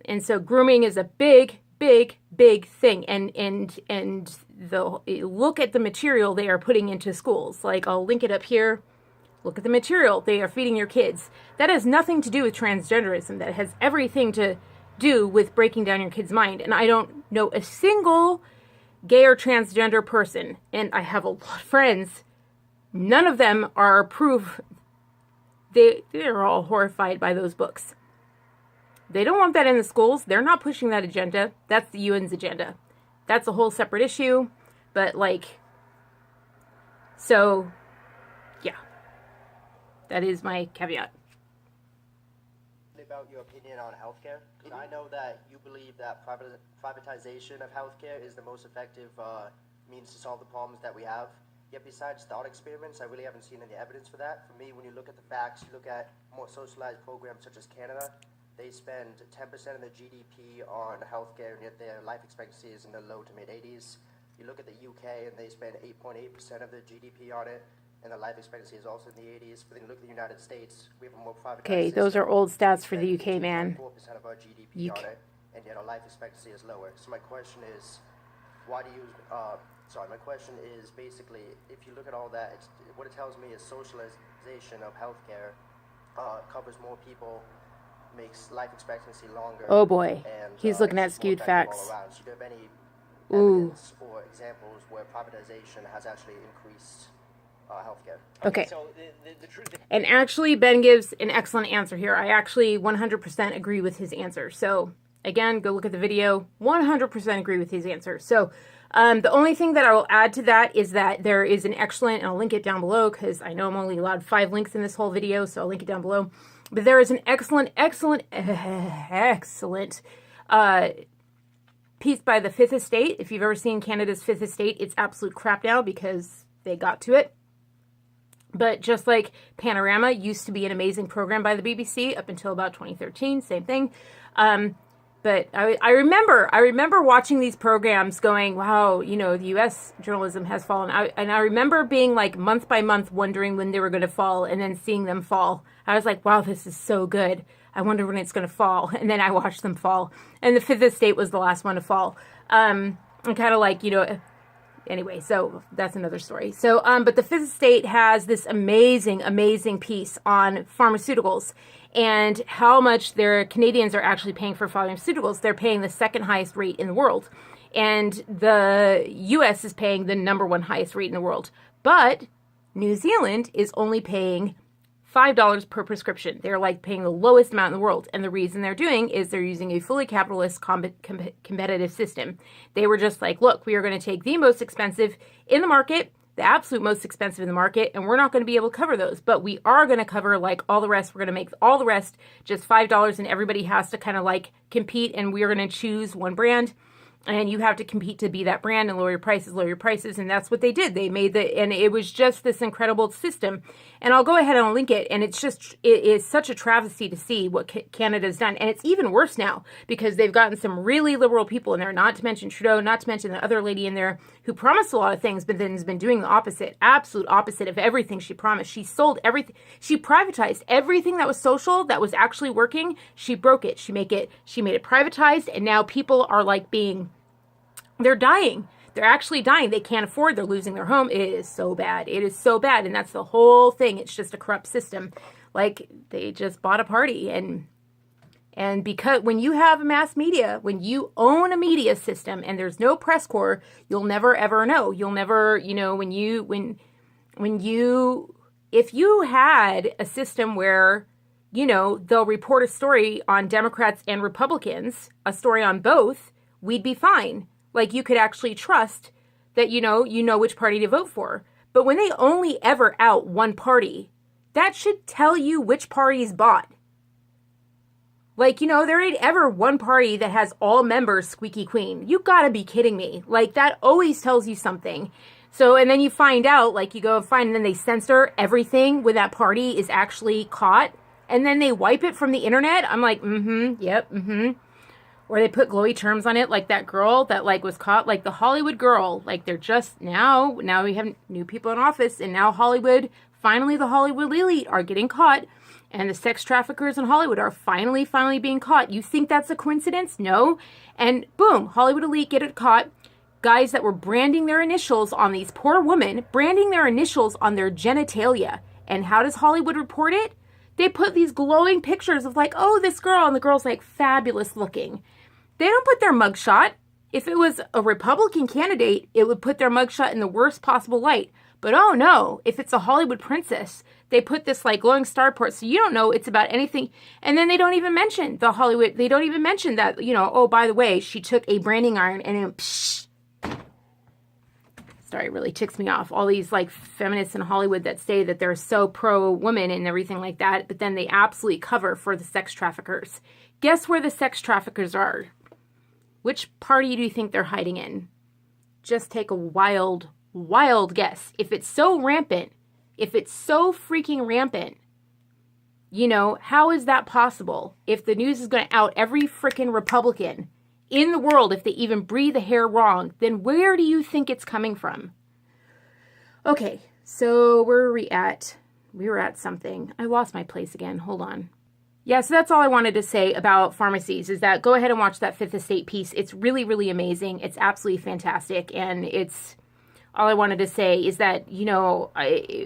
Speaker 1: and so grooming is a big, big, big thing. And look at the material they are putting into schools. Like, I'll link it up here. Look at the material they are feeding your kids. That has nothing to do with transgenderism. That has everything to do with breaking down your kid's mind. And I don't know a single gay or transgender person, and I have a lot of friends, none of them are proof. They're all horrified by those books. They don't want that in the schools. They're not pushing that agenda. That's the UN's agenda. That's a whole separate issue. But, like, so, yeah. That is my caveat.
Speaker 9: About your opinion on healthcare, because I know that you believe that privatization of healthcare is the most effective means to solve the problems that we have. Yet besides thought experiments, I really haven't seen any evidence for that. For me, when you look at the facts, you look at more socialized programs such as Canada, they spend 10% of their GDP on healthcare, and yet their life expectancy is in the low to mid-80s. You look at the UK, and they spend 8.8% of their GDP on it, and the life expectancy is also in the 80s. But then you look at the United States, we have a more privatized
Speaker 1: Okay, those are old stats for the UK, man.
Speaker 9: 4% of our GDP on it, and yet our life expectancy is lower. So my question is, why do you, my question is basically, if you look at all that, what it tells me is socialization of healthcare covers more people, makes life expectancy longer.
Speaker 1: Oh boy,
Speaker 9: and,
Speaker 1: he's looking at skewed facts.
Speaker 9: So do you have any evidence or examples where privatization has actually increased healthcare?
Speaker 1: Okay.
Speaker 3: So the truth is,
Speaker 1: And actually, Ben gives an excellent answer here. I actually 100% agree with his answer. So, again, go look at the video. 100% agree with his answer. So, the only thing that I will add to that is that there is an excellent, and I'll link it down below because I know I'm only allowed 5 links in this whole video, so I'll link it down below. But there is an excellent piece by the Fifth Estate. If you've ever seen Canada's Fifth Estate, it's absolute crap now because they got to it. But just like Panorama used to be an amazing program by the BBC up until about 2013, same thing. But I remember watching these programs going, wow, you know, the U.S. journalism has fallen. And I remember being like month by month wondering when they were going to fall and then seeing them fall. I was like, wow, this is so good. I wonder when it's going to fall. And then I watched them fall. And the Fifth Estate was the last one to fall. And kind of like, you know, anyway, so that's another story. So, but the Fifth Estate has this amazing, amazing piece on pharmaceuticals and how much their Canadians are actually paying for pharmaceuticals. They're paying the second highest rate in the world. And the U.S. is paying the number 1 highest rate in the world. But New Zealand is only paying $5 per prescription. They're like paying the lowest amount in the world. And the reason they're doing is they're using a fully capitalist competitive system. They were just like, look, we are going to take the most expensive in the market, the absolute most expensive in the market, and we're not going to be able to cover those. But we are going to cover like all the rest. We're going to make all the rest just $5, and everybody has to kind of like compete, and we're going to choose one brand. And you have to compete to be that brand and lower your prices. And that's what they did. They made and it was just this incredible system. And I'll go ahead and I'll link it. And it's just, it is such a travesty to see what Canada's done. And it's even worse now because they've gotten some really liberal people in there, not to mention Trudeau, not to mention the other lady in there who promised a lot of things, but then has been doing the opposite, absolute opposite of everything she promised. She sold everything. She privatized everything that was social, that was actually working. She broke it. She made it privatized. And now people are like they're dying. They're actually dying. They can't afford. They're losing their home. It is so bad. It is so bad. And that's the whole thing. It's just a corrupt system. Like, they just bought a party. And because when you have a mass media, when you own a media system and there's no press corps, you'll never, ever know. You'll never, you know, if you had a system where, you know, they'll report a story on Democrats and Republicans, a story on both, we'd be fine. Like, you could actually trust that, you know which party to vote for. But when they only ever out one party, that should tell you which party's bought. Like, you know, there ain't ever one party that has all members squeaky clean. You gotta be kidding me. Like, that always tells you something. So, and then you find out, like, you go and find, and then they censor everything when that party is actually caught. And then they wipe it from the internet. I'm like, yep. Or they put glowy terms on it, like that girl that, like, was caught, like the Hollywood girl. Like, they're just, now we have new people in office, and now Hollywood, finally the Hollywood elite are getting caught. And the sex traffickers in Hollywood are finally being caught. You think that's a coincidence? No. And boom, Hollywood elite get it caught. Guys that were branding their initials on these poor women, branding their initials on their genitalia. And how does Hollywood report it? They put these glowing pictures of, like, oh, this girl, and the girl's, like, fabulous looking. They don't put their mugshot. If it was a Republican candidate, it would put their mugshot in the worst possible light. But oh no, if it's a Hollywood princess, they put this, like, glowing starport, so you don't know it's about anything. And then they don't even mention the Hollywood. They don't even mention that, you know, oh, by the way, she took a branding iron and then psh. Sorry, it really ticks me off. All these, like, feminists in Hollywood that say that they're so pro-woman and everything like that, but then they absolutely cover for the sex traffickers. Guess where the sex traffickers are? Which party do you think they're hiding in? Just take a wild guess. If it's so rampant, if it's so freaking rampant, you know, how is that possible? If the news is going to out every freaking Republican in the world, if they even breathe a hair wrong, then where do you think it's coming from? Okay, so where are we at? We were at something. I lost my place again. Hold on. Yeah, so that's all I wanted to say about pharmacies, is that go ahead and watch that Fifth Estate piece. It's really, really amazing. It's absolutely fantastic. And it's, all I wanted to say is that, you know,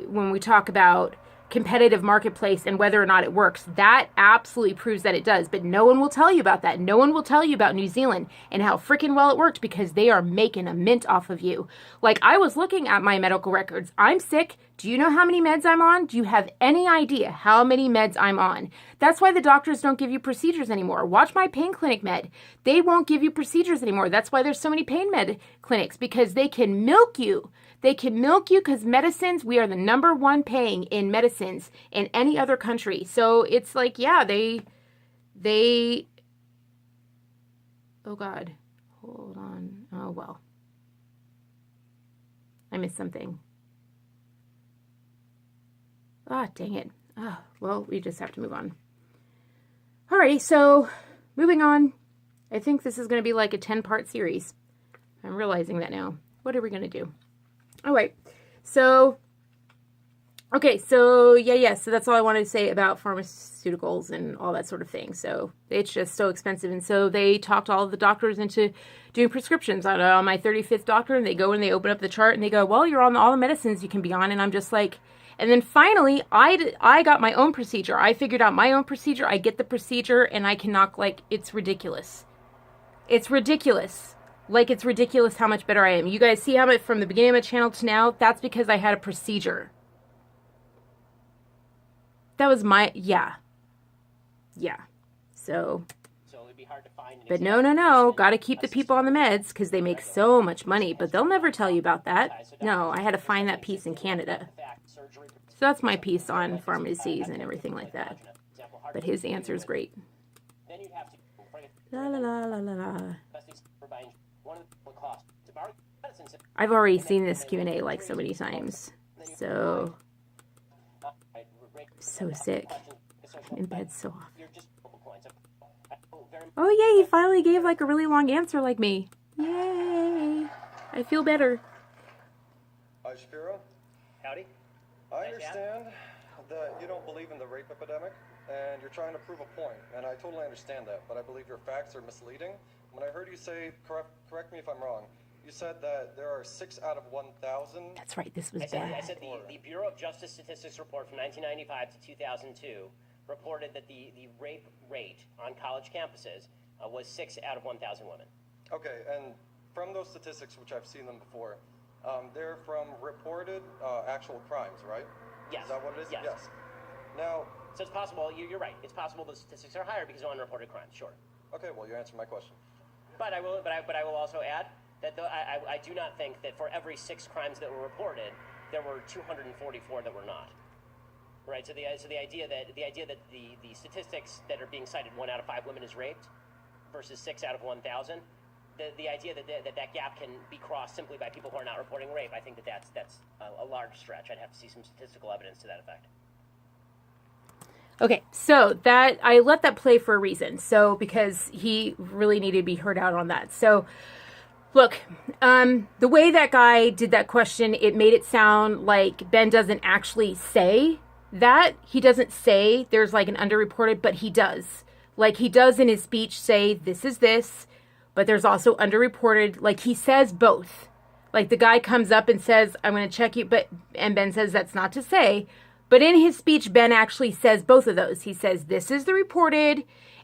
Speaker 1: when we talk about competitive marketplace and whether or not it works, that absolutely proves that it does. But no one will tell you about that. No one will tell you about New Zealand and how freaking well it worked, because they are making a mint off of you. Like, I was looking at my medical records. I'm sick. Do you know how many meds I'm on? Do you have any idea how many meds I'm on? That's why the doctors don't give you procedures anymore. Watch my pain clinic med. They won't give you procedures anymore. That's why there's so many pain med clinics, because they can milk you. They can milk you, because medicines, we are the #1 paying in medicines in any other country. So it's like, yeah, they, oh God, hold on. Oh, well, I missed something. Ah, dang it. Oh, well, we just have to move on. Alrighty, so moving on. I think this is going to be like a 10-part series. I'm realizing that now. What are we going to do? All right, so, okay, so, yeah, so that's all I wanted to say about pharmaceuticals and all that sort of thing. So it's just so expensive, and so they talked all of the doctors into doing prescriptions. On my 35th doctor, and they go and they open up the chart, and they go, well, you're on all the medicines you can be on, and I'm just like, and then finally, I got my own procedure. I figured out my own procedure. I get the procedure, and I can knock, like, it's ridiculous. It's ridiculous. Like, it's ridiculous how much better I am. You guys see how much from the beginning of my channel to now? That's because I had a procedure. That was my, yeah. So it'd be hard to find. But no. Got to keep the people on the meds, because they make so much money. But they'll never tell you about that. No, I had to find that piece in Canada. So that's my piece on pharmacies and everything like that. But his answer is great. La la la la la la. I've already seen this Q&A like so many times. So sick. I'm in bed so often. Oh yay, he finally gave like a really long answer like me. Yay. I feel better.
Speaker 3: Howdy.
Speaker 10: I understand that you don't believe in the rape epidemic, and you're trying to prove a point, and I totally understand that, but I believe your facts are misleading. When I heard you say, correct me if I'm wrong, you said that there are 6 out of 1,000.
Speaker 1: That's right, this was
Speaker 3: I
Speaker 1: bad.
Speaker 3: said the Bureau of Justice Statistics report from 1995 to 2002 reported that the rape rate on college campuses was 6 out of 1,000 women.
Speaker 10: Okay, and from those statistics, which I've seen them before, they're from reported actual crimes, right?
Speaker 3: Yes.
Speaker 10: Is that what it is?
Speaker 3: Yes.
Speaker 10: Now,
Speaker 3: so it's possible, you're right, it's possible the statistics are higher because of unreported crimes, sure.
Speaker 10: okay, well, you answered my question.
Speaker 3: But I will also add that I do not think that for every 6 crimes that were reported, there were 244 that were not. Right. So the idea that the statistics that are being cited, 1 out of 5 women is raped, versus 6 out of 1,000. The idea that gap can be crossed simply by people who are not reporting rape, I think that's a large stretch. I'd have to see some statistical evidence to that effect.
Speaker 1: Okay, so that I let that play for a reason. So because he really needed to be heard out on that. So look, the way that guy did that question, it made it sound like Ben doesn't actually say that. He doesn't say there's like an underreported, but he does. Like he does in his speech say this is this, but there's also underreported. Like he says both. Like the guy comes up and says, I'm going to check you, and Ben says that's not to say. But in his speech, Ben actually says both of those. He says, this is the reported,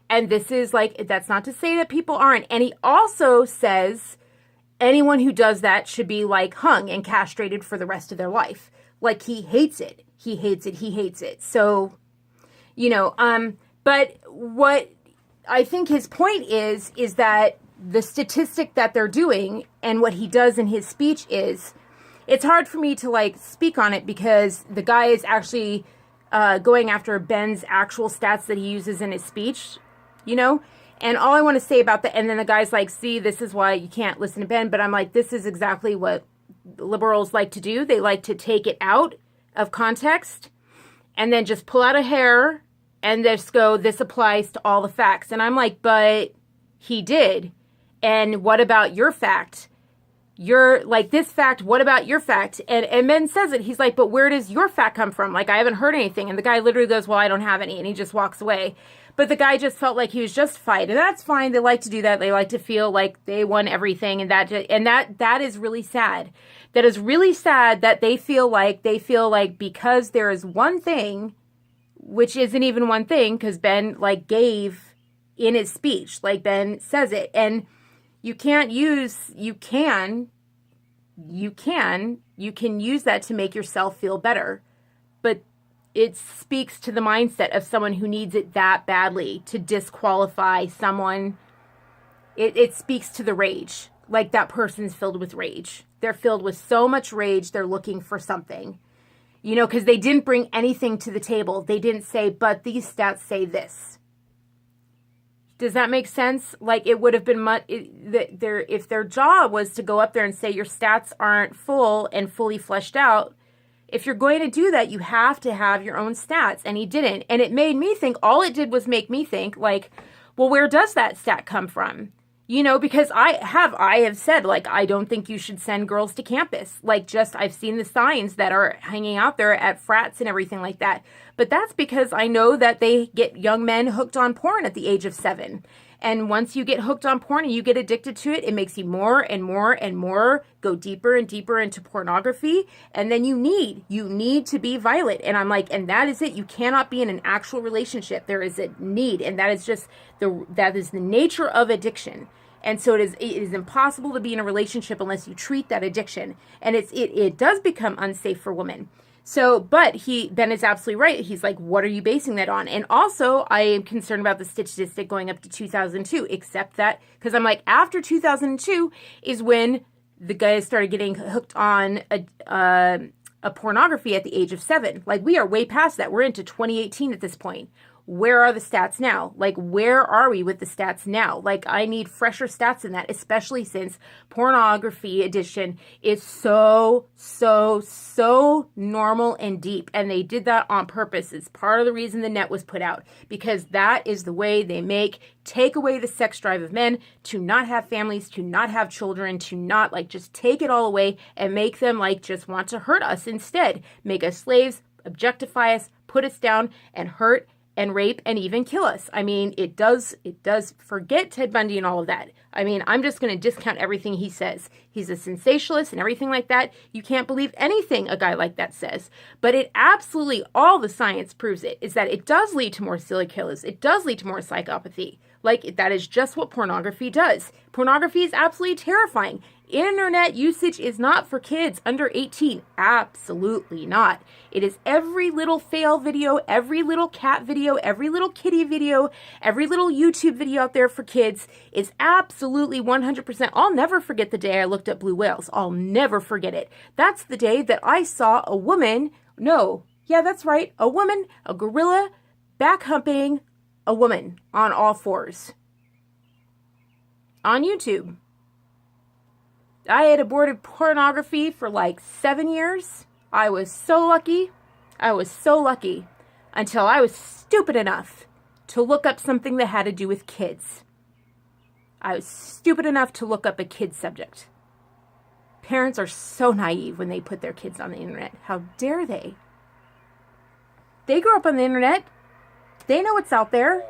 Speaker 1: and this is like, that's not to say that people aren't. And he also says anyone who does that should be like hung and castrated for the rest of their life. Like he hates it. He hates it. He hates it. So, but what I think his point is that the statistic that they're doing and what he does in his speech is, it's hard for me to like speak on it because the guy is actually going after Ben's actual stats that he uses in his speech, and all I want to say about that, and then the guy's like, see, this is why you can't listen to Ben, but I'm like, this is exactly what liberals like to do. They like to take it out of context and then just pull out a hair and just go, this applies to all the facts. And I'm like, but he did. And what about your fact? You're like this fact, what about your fact? And Ben says it. He's like, but where does your fact come from? Like, I haven't heard anything. And the guy literally goes, well, I don't have any. And he just walks away. But the guy just felt like he was justified. And that's fine. They like to do that. They like to feel like they won everything. And that is really sad. That is really sad that they feel like because there is one thing, which isn't even one thing, because Ben like gave in his speech, like Ben says it. And you can use that to make yourself feel better. But it speaks to the mindset of someone who needs it that badly to disqualify someone. It speaks to the rage. Like that person's filled with rage. They're filled with so much rage. They're looking for something, because they didn't bring anything to the table. They didn't say, but these stats say this. Does that make sense? Like it would have been if their job was to go up there and say your stats aren't full and fully fleshed out. If you're going to do that, you have to have your own stats. And he didn't. And it made me think, all it did was make me think like, well, where does that stat come from? Because I have said, like, I don't think you should send girls to campus. Like, I've seen the signs that are hanging out there at frats and everything like that. But that's because I know that they get young men hooked on porn at the age of 7. And once you get hooked on porn and you get addicted to it, it makes you more and more and more go deeper and deeper into pornography. And then you need to be violent. And I'm like, and that is it. You cannot be in an actual relationship. There is a need. And that is just that is the nature of addiction. And so it is impossible to be in a relationship unless you treat that addiction. And it does become unsafe for women. So, but Ben is absolutely right. He's like, what are you basing that on? And also, I am concerned about the statistic going up to 2002, except that, because I'm like, after 2002 is when the guys started getting hooked on a pornography at the age of 7. Like, we are way past that. We're into 2018 at this point. where are the stats now? Like, where are we with the stats now? Like, I need fresher stats in that, especially since pornography addiction is so normal and deep. And they did that on purpose. It's part of the reason the net was put out, because that is the way they take away the sex drive of men to not have families, to not have children, to not like just take it all away and make them like just want to hurt us instead, make us slaves, objectify us, put us down and hurt and rape and even kill us. I mean, it does forget Ted Bundy and all of that. I mean, I'm just going to discount everything he says. He's a sensationalist and everything like that. You can't believe anything a guy like that says. But it absolutely, all the science proves it, is that it does lead to more serial killers. It does lead to more psychopathy. Like, that is just what pornography does. Pornography is absolutely terrifying. Internet usage is not for kids under 18. Absolutely not. It is every little fail video, every little cat video, every little kitty video, every little YouTube video out there for kids is absolutely 100%. I'll never forget the day I looked at blue whales. I'll never forget it. That's the day that I saw a woman, that's right, a woman, a gorilla, back humping a woman on all fours on YouTube. I had aborted pornography for like 7 years. I was so lucky. Until I was stupid enough to look up something that had to do with kids. I was stupid enough to look up a kid subject. Parents are so naive when they put their kids on the internet. How dare they? They grew up on the internet. They know what's out there.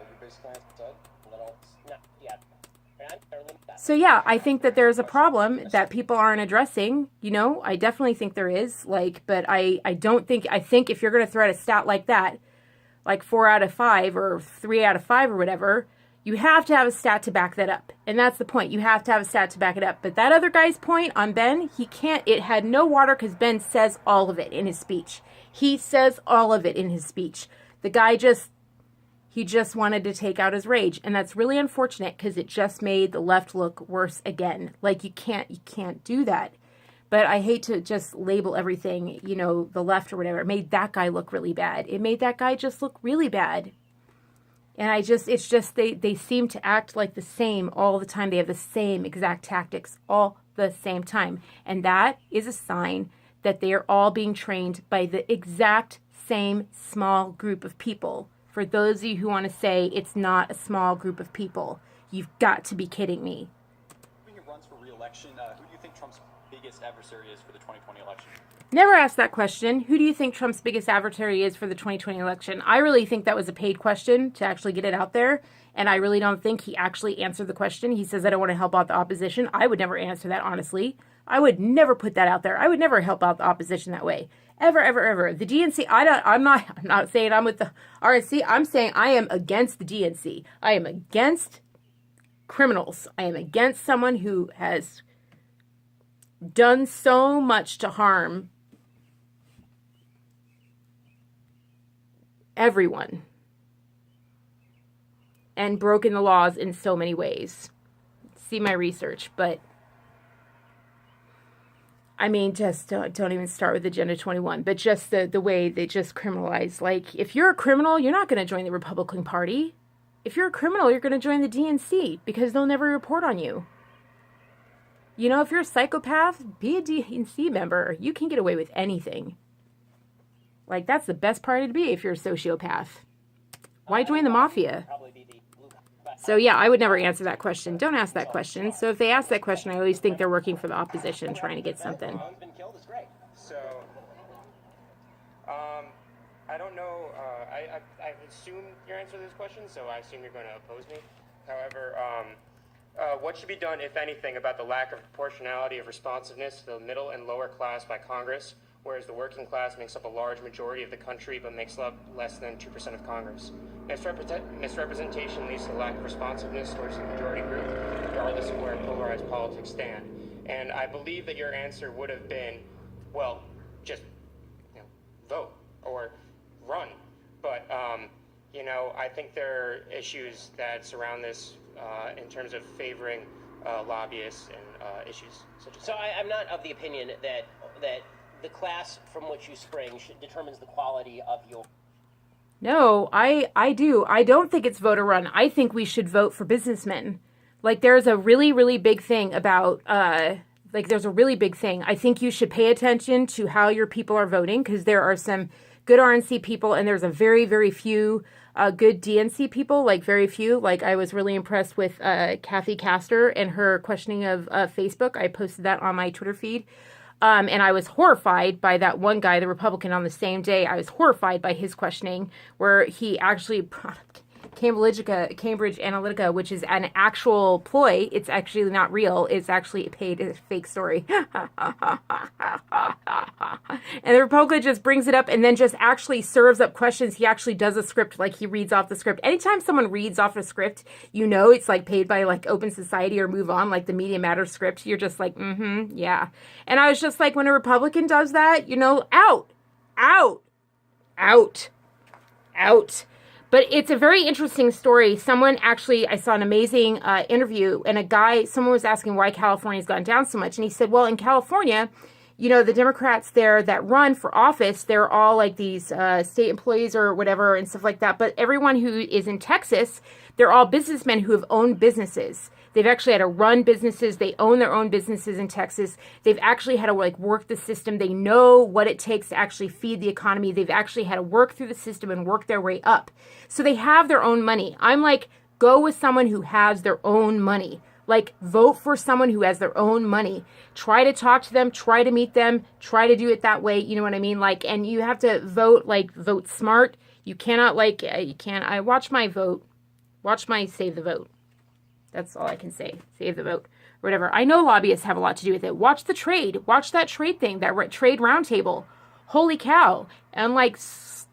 Speaker 1: So yeah, I think that there's a problem that people aren't addressing. I definitely think there is. But I think if you're going to throw out a stat like that, like 4 out of 5 or 3 out of 5 or whatever, you have to have a stat to back that up. And that's the point. You have to have a stat to back it up. But that other guy's point on Ben, he can't, it had no water because Ben says all of it in his speech. He says all of it in his speech. The guy he just wanted to take out his rage. And that's really unfortunate because it just made the left look worse again. Like you can't do that. But I hate to just label everything, the left or whatever. It made that guy look really bad. It made that guy just look really bad. And they seem to act like the same all the time. They have the same exact tactics all the same time. And that is a sign that they are all being trained by the exact same small group of people. For those of you who want to say it's not a small group of people, you've got to be kidding me.
Speaker 11: When he runs for re-election, who do you think Trump's biggest adversary is for the 2020 election?
Speaker 1: Never asked that question. Who do you think Trump's biggest adversary is for the 2020 election? I really think that was a paid question to actually get it out there. And I really don't think he actually answered the question. He says, I don't want to help out the opposition. I would never answer that, honestly. I would never put that out there. I would never help out the opposition that way. Ever, ever, ever. The DNC, I'm not saying I'm with the RNC. I'm saying I am against the DNC. I am against criminals. I am against someone who has done so much to harm everyone and broken the laws in so many ways. See my research, but I mean, just don't even start with Agenda 21, but just the way they just criminalize. Like, if you're a criminal, you're not going to join the Republican Party. If you're a criminal, you're going to join the DNC because they'll never report on you. If you're a psychopath, be a DNC member. You can get away with anything. Like, that's the best party to be if you're a sociopath. Why join the mafia? So yeah, I would never answer that question. Don't ask that question. So if they ask that question, I always think they're working for the opposition, trying to get something.
Speaker 12: So, I don't know. I assume your answer to this question, so I assume you're going to oppose me. However, what should be done, if anything, about the lack of proportionality of responsiveness to the middle and lower class by Congress, whereas the working class makes up a large majority of the country but makes up less than 2% of Congress? Misrepresentation leads to lack of responsiveness towards the majority group, regardless of where polarized politics stand. And I believe that your answer would have been, well, just vote or run. But I think there are issues that surround this in terms of favoring lobbyists and issues such as.
Speaker 3: So I'm not of the opinion that the class from which you spring determines the quality of your.
Speaker 1: No, I do. I don't think it's voter run. I think we should vote for businessmen. Like there's a really, really big thing about, there's a really big thing. I think you should pay attention to how your people are voting because there are some good RNC people and there's a very, very few good DNC people, like very few. Like I was really impressed with Kathy Castor and her questioning of Facebook. I posted that on my Twitter feed. And I was horrified by that one guy, the Republican, on the same day. I was horrified by his questioning where he actually brought up Cambridge Analytica, which is an actual ploy. It's actually not real. It's actually a fake story. And the Republican just brings it up and then just actually serves up questions. He actually does a script, like he reads off the script. Anytime someone reads off a script, you know it's like paid by like Open Society or Move On, like the Media Matters script. You're just like, yeah. And I was just like, when a Republican does that, you know, out. But it's a very interesting story. Someone actually, I saw an amazing interview, and someone was asking why California's gone down so much. And he said, well, in California, you know, the Democrats there that run for office, they're all like these state employees or whatever and stuff like that. But everyone who is in Texas, they're all businessmen who have owned businesses. They've actually had to run businesses. They own their own businesses in Texas. They've actually had to like work the system. They know what it takes to actually feed the economy. They've actually had to work through the system and work their way up. So they have their own money. I'm like, go with someone who has their own money. Like, vote for someone who has their own money. Try to talk to them. Try to meet them. Try to do it that way. You know what I mean? Like, and you have to vote smart. You cannot I watch my vote. Watch my save the vote. That's all I can say. Save the vote. Or whatever. I know lobbyists have a lot to do with it. Watch the trade. Watch that trade thing, that trade roundtable. Holy cow. And like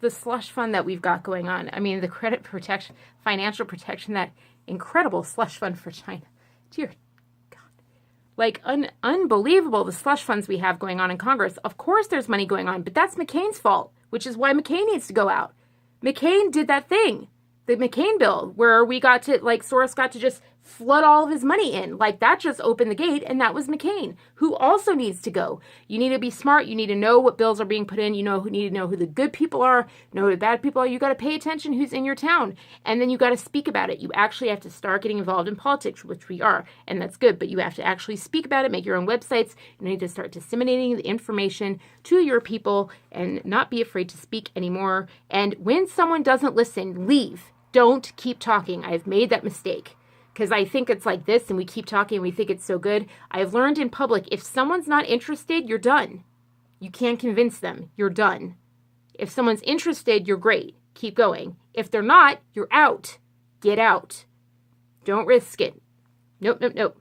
Speaker 1: the slush fund that we've got going on. I mean, the credit protection, financial protection, that incredible slush fund for China. Dear God. Like, unbelievable, the slush funds we have going on in Congress. Of course there's money going on, but that's McCain's fault, which is why McCain needs to go out. McCain did that thing. The McCain bill, where we got to, like, Soros got to just flood all of his money in. Like, that just opened the gate, and that was McCain, who also needs to go. You need to be smart. You need to know what bills are being put in. You need to know who the good people are, know who the bad people are. You got to pay attention who's in your town, and then you got to speak about it. You actually have to start getting involved in politics, which we are, and that's good, but you have to actually speak about it, make your own websites. You need to start disseminating the information to your people and not be afraid to speak anymore. And when someone doesn't listen, leave. Don't keep talking. I've made that mistake because I think it's like this and we keep talking and we think it's so good. I've learned in public, if someone's not interested, you're done. You can't convince them. You're done. If someone's interested, you're great. Keep going. If they're not, you're out. Get out. Don't risk it. Nope. No.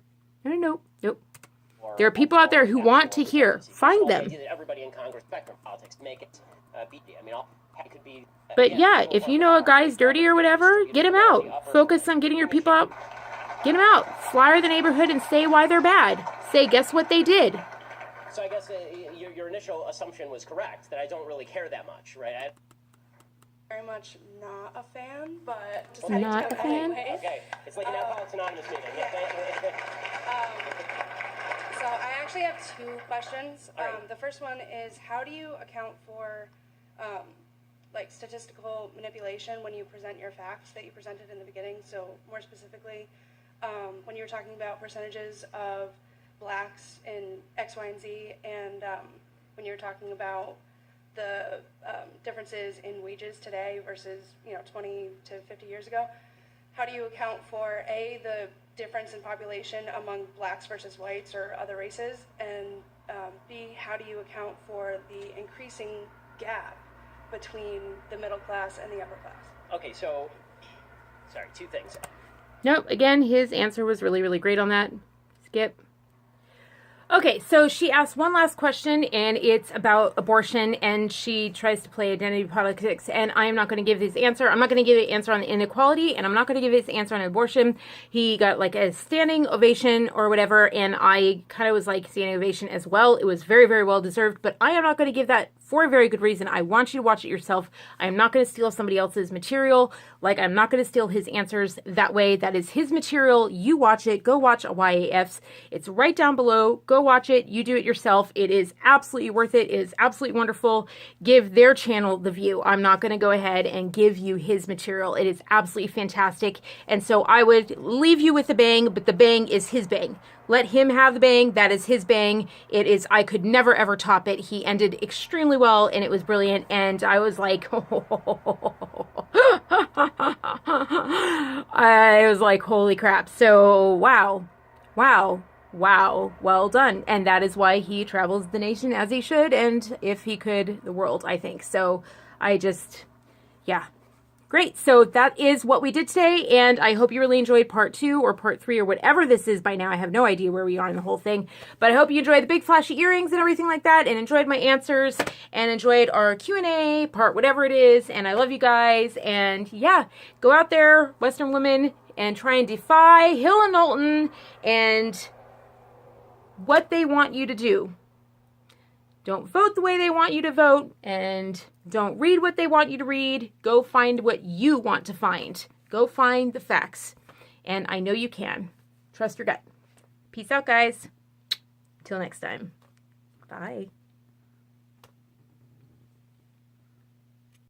Speaker 1: There are people out there who want to hear. Find them.
Speaker 3: Everybody in Congress spectrum politics make it beat. I mean, it could be.
Speaker 1: But yeah, if you know a guy's dirty or whatever, get him out. Focus on getting your people out. Get them out. Flyer the neighborhood and say why they're bad. Say, guess what they did.
Speaker 3: So I guess your initial assumption was correct, that I don't really care that much, right?
Speaker 13: Very much not a fan, but...
Speaker 1: Not a fan?
Speaker 3: Okay, it's like an Alcoholics Anonymous meeting. Yeah,
Speaker 13: so I actually have two questions.
Speaker 3: Right.
Speaker 13: The first one is, how do you account for like statistical manipulation when you present your facts that you presented in the beginning? So more specifically, when you were talking about percentages of blacks in X, Y, and Z, and when you were talking about the differences in wages today versus 20 to 50 years ago, how do you account for A, the difference in population among blacks versus whites or other races, and B, how do you account for the increasing gap between the middle class and the upper class?
Speaker 3: Okay, so, sorry, two things.
Speaker 1: Nope, again, his answer was really, really great on that. Skip. Okay, so she asked one last question, and it's about abortion, and she tries to play identity politics, and I am not going to give his answer. I'm not going to give an answer on the inequality, and I'm not going to give his answer on abortion. He got like a standing ovation or whatever, and I kind of was like standing ovation as well. It was very, very well deserved, but I am not going to give that for a very good reason. I want you to watch it yourself. I am not going to steal somebody else's material. Like, I'm not going to steal his answers that way. That is his material. You watch it. Go watch YAFs. It's right down below. Go watch it. You do it yourself. It is absolutely worth it. It is absolutely wonderful. Give their channel the view. I'm not going to go ahead and give you his material. It is absolutely fantastic. And so I would leave you with the bang, but the bang is his bang. Let him have the bang. That is his bang. It is, I could never ever top it. He ended extremely well and it was brilliant. And I was like, I was like, holy crap. So, wow, well done. And that is why he travels the nation as he should. And if he could, the world, I think. So I just, yeah. Great. So that is what we did today, and I hope you really enjoyed part 2 or part 3 or whatever this is by now. I have no idea where we are in the whole thing, but I hope you enjoyed the big flashy earrings and everything like that, and enjoyed my answers, and enjoyed our Q&A part, whatever it is, and I love you guys, and yeah, go out there, Western women, and try and defy Hill and Knowlton and what they want you to do. Don't vote the way they want you to vote, and don't read what they want you to read. Go find what you want to find. Go find the facts. And I know you can. Trust your gut. Peace out, guys. Till next time. Bye.